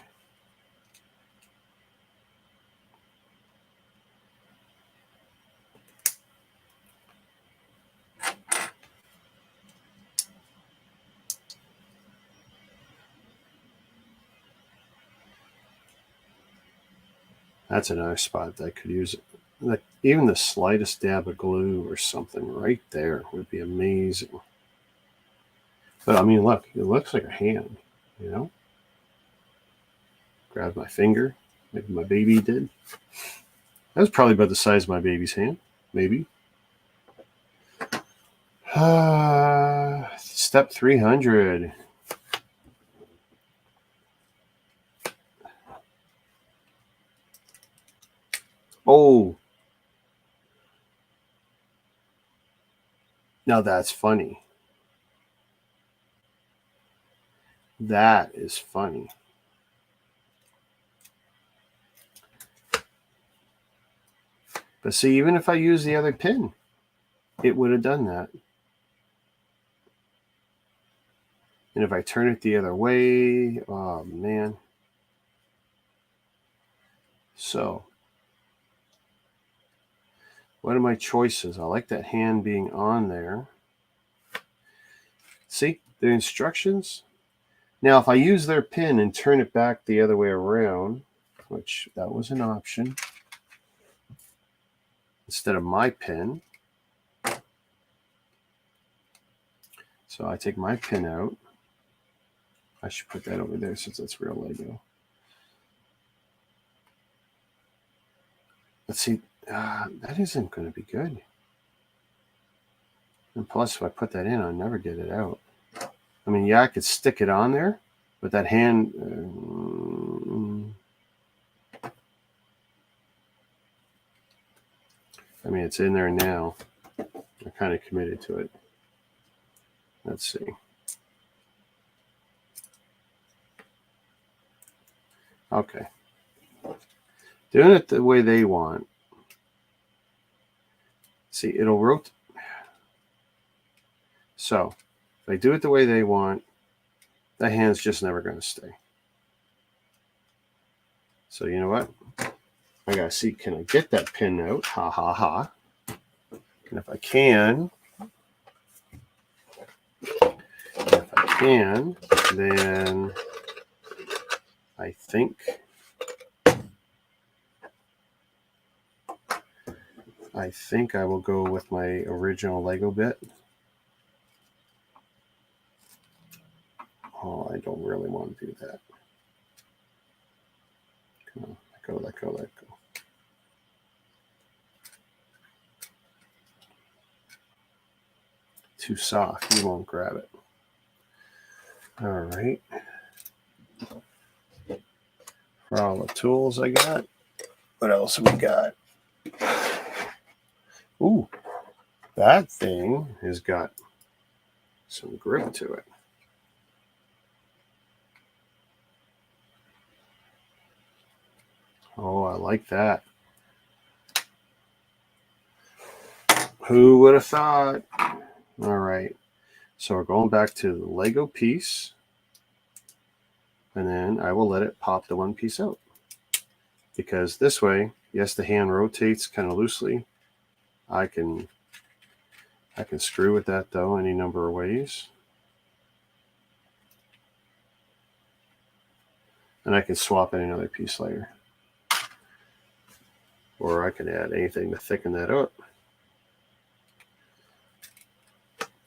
That's another spot that I could use it. Like even the slightest dab of glue or something right there would be amazing. But I mean, look, it looks like a hand, you know? Grab my finger, maybe my baby did. That was probably about the size of my baby's hand, maybe. Step 300. Oh, now that's funny. That is funny. But see, even if I use the other pin, it would have done that. And if I turn it the other way, oh man. So, what are my choices? I like that hand being on there. See, the instructions, Now, if I use their pin and turn it back the other way around, which that was an option, instead of my pin, so I take my pin out. I should put that over there since it's real Lego. Let's see, that isn't going to be good. And plus, if I put that in, I'll never get it out. I mean, yeah, I could stick it on there, but that hand... I mean, it's in there now. I'm kind of committed to it. Let's see. Okay. Doing it the way they want. See, it'll rotate. So, if I do it the way they want, that hand's just never going to stay. So, you know what? I got to see, can I get that pin out? Ha, ha, ha. And if I can, then I think I will go with my original Lego bit. Oh, I don't really want to do that. Come on, let go. Too soft, you won't grab it. All right. For all the tools I got, what else have we got? Ooh, that thing has got some grip to it. Oh, I like that. Who would have thought? All right. So we're going back to the Lego piece. And then I will let it pop the one piece out. Because this way, yes, the hand rotates kind of loosely. I can screw with that though any number of ways. And I can swap in another piece later. Or I can add anything to thicken that up.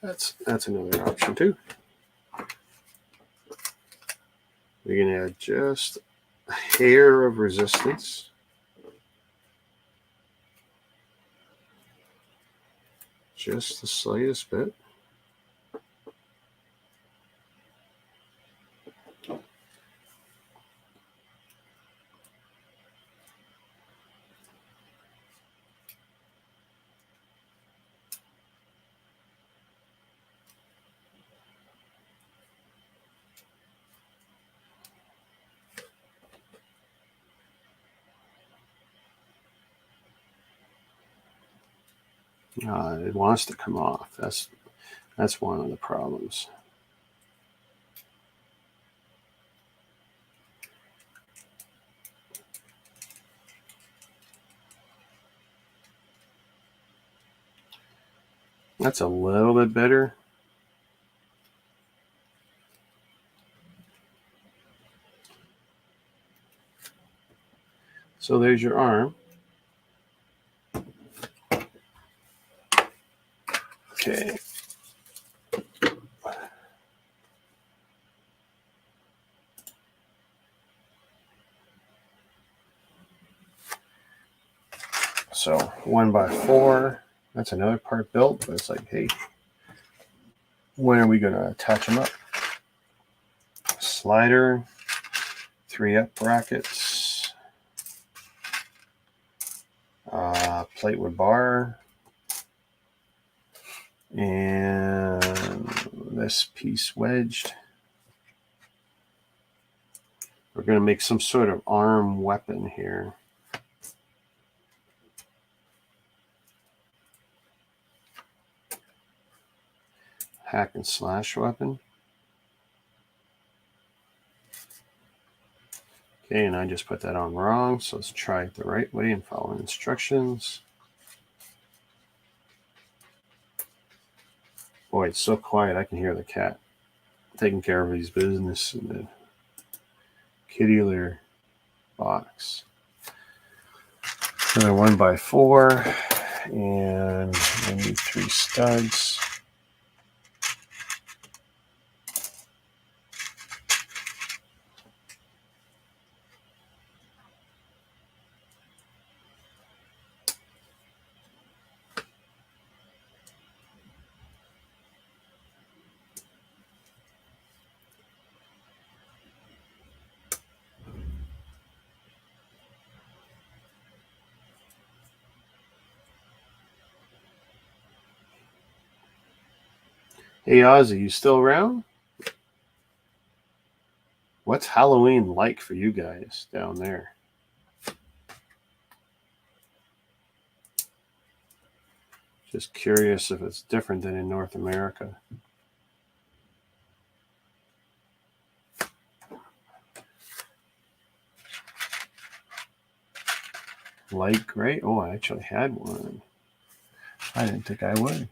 That's another option too. We can add just a hair of resistance. Just the slightest bit. It wants to come off. That's one of the problems. That's a little bit better. So there's your arm. Okay. So 1x4, that's another part built, but it's like, hey, when are we going to attach them up? Slider, 3-up brackets, plate with bar, and this piece wedged. We're going to make some sort of arm weapon here. Hack and slash weapon. Okay, and I just put that on wrong, so let's try it the right way and follow instructions. Boy, it's so quiet, I can hear the cat taking care of his business in the kitty litter box. Another 1x4, and I need 3 studs. Hey Ozzy, you still around? What's Halloween like for you guys down there? Just curious if it's different than in North America. Light gray? Oh, I actually had one. I didn't think I would.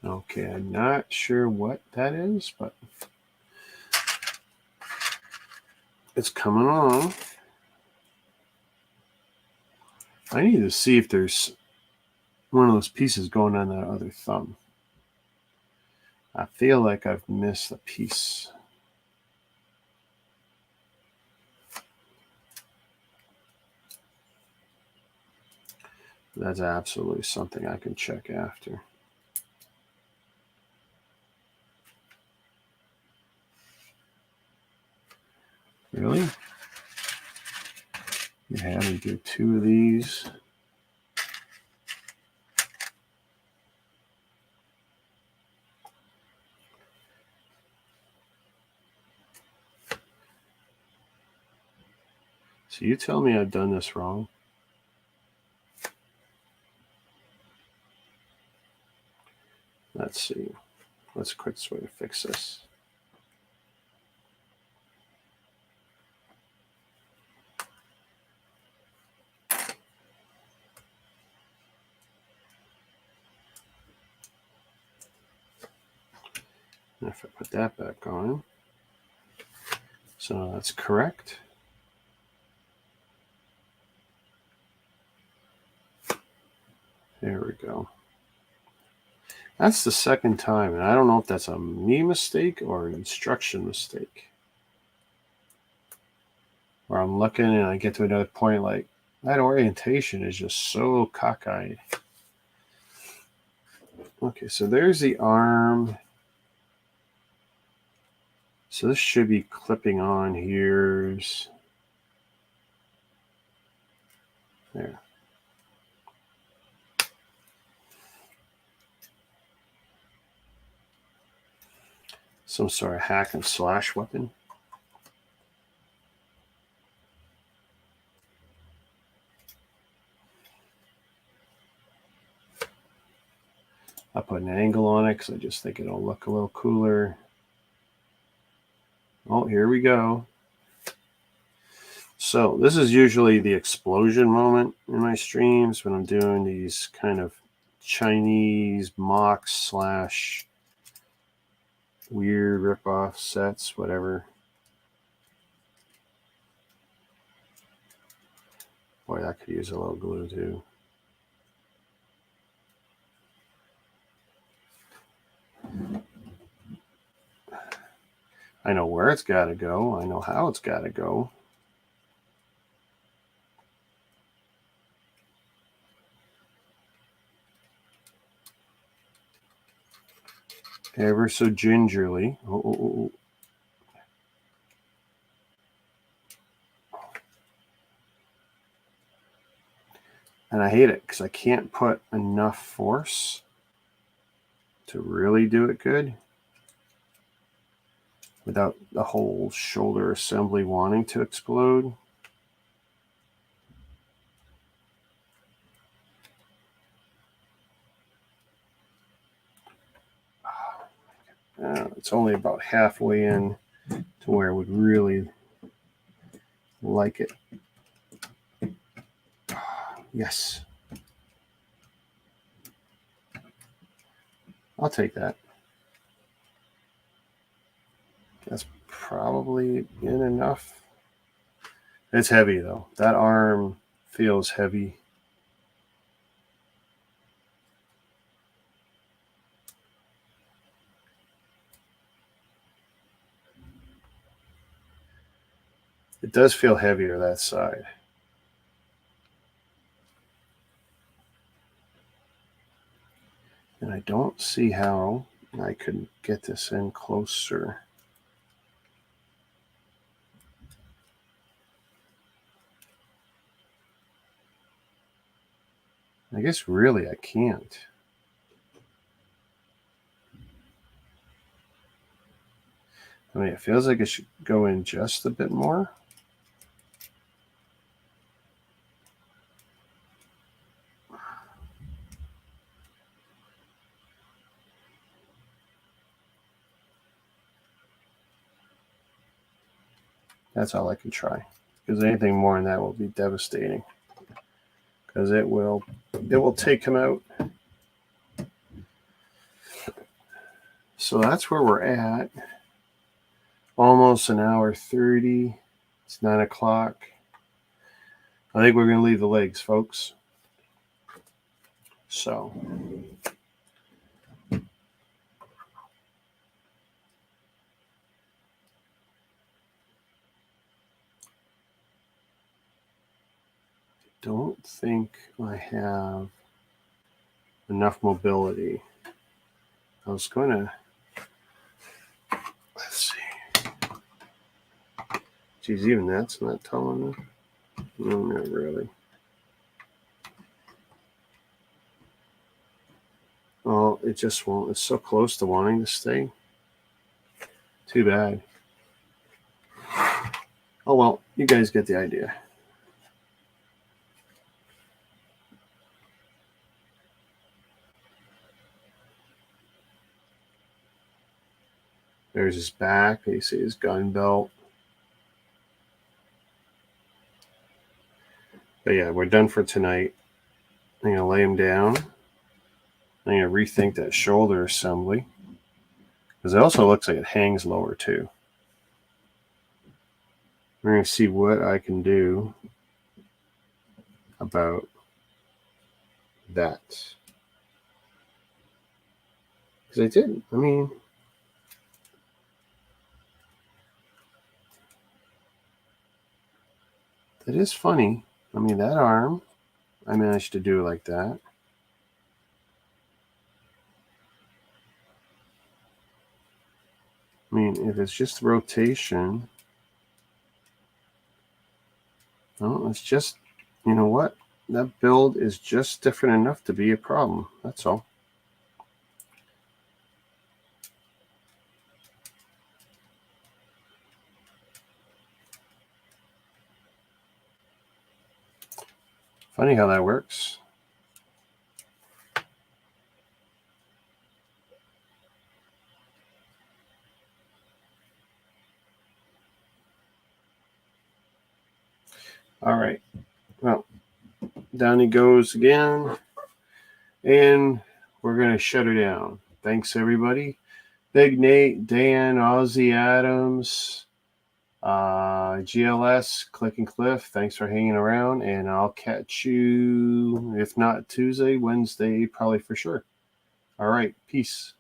Okay, I'm not sure what that is, but it's coming along. I need to see if there's one of those pieces going on that other thumb. I feel like I've missed a piece. That's absolutely something I can check after. Really? You have me do 2 of these. So you tell me I've done this wrong? Let's see. What's the quickest way to fix this? And if I put that back on, so that's correct. There we go. That's the second time, and I don't know if that's a me mistake or an instruction mistake. Where I'm looking and I get to another point, like, that orientation is just so cockeyed. Okay, so there's the arm. So this should be clipping on here. There. Some sort of hack and slash weapon. I put an angle on it because I just think it'll look a little cooler. Oh, here we go. So this is usually the explosion moment in my streams when I'm doing these kind of Chinese mock slash weird rip-off sets, whatever. Boy, that could use a little glue too. I know where it's got to go. I know how it's got to go. Ever so gingerly. Oh. And I hate it because I can't put enough force to really do it good without the whole shoulder assembly wanting to explode. It's only about halfway in to where I would really like it. Yes. I'll take that. That's probably in enough. It's heavy though. That arm feels heavy. It does feel heavier that side. And I don't see how I could get this in closer. I guess really I can't. I mean, it feels like it should go in just a bit more. That's all I can try. Because anything more than that will be devastating. Because it will take him out. So that's where we're at. Almost an hour 30. It's 9 o'clock. I think we're going to leave the legs, folks. So don't think I have enough mobility. I was going to, let's see. Geez, even that's not tall enough. No, not really. Oh, it just won't. It's so close to wanting to stay. Too bad. Oh, well, you guys get the idea. There's his back. You see his gun belt. But yeah, we're done for tonight. I'm going to lay him down. I'm going to rethink that shoulder assembly. Because it also looks like it hangs lower too. We're going to see what I can do about that. Because I did. I mean, it is funny. I mean, that arm, I managed to do like that. I mean, if it's just rotation, well, it's just, you know what? That build is just different enough to be a problem. That's all. Funny how that works. All right. Well, down he goes again. And we're going to shut her down. Thanks, everybody. Big Nate, Dan, Ozzy Adams, GLS, Click and Cliff, thanks for hanging around. And I'll catch you, if not Tuesday, Wednesday, probably for sure. All right. Peace.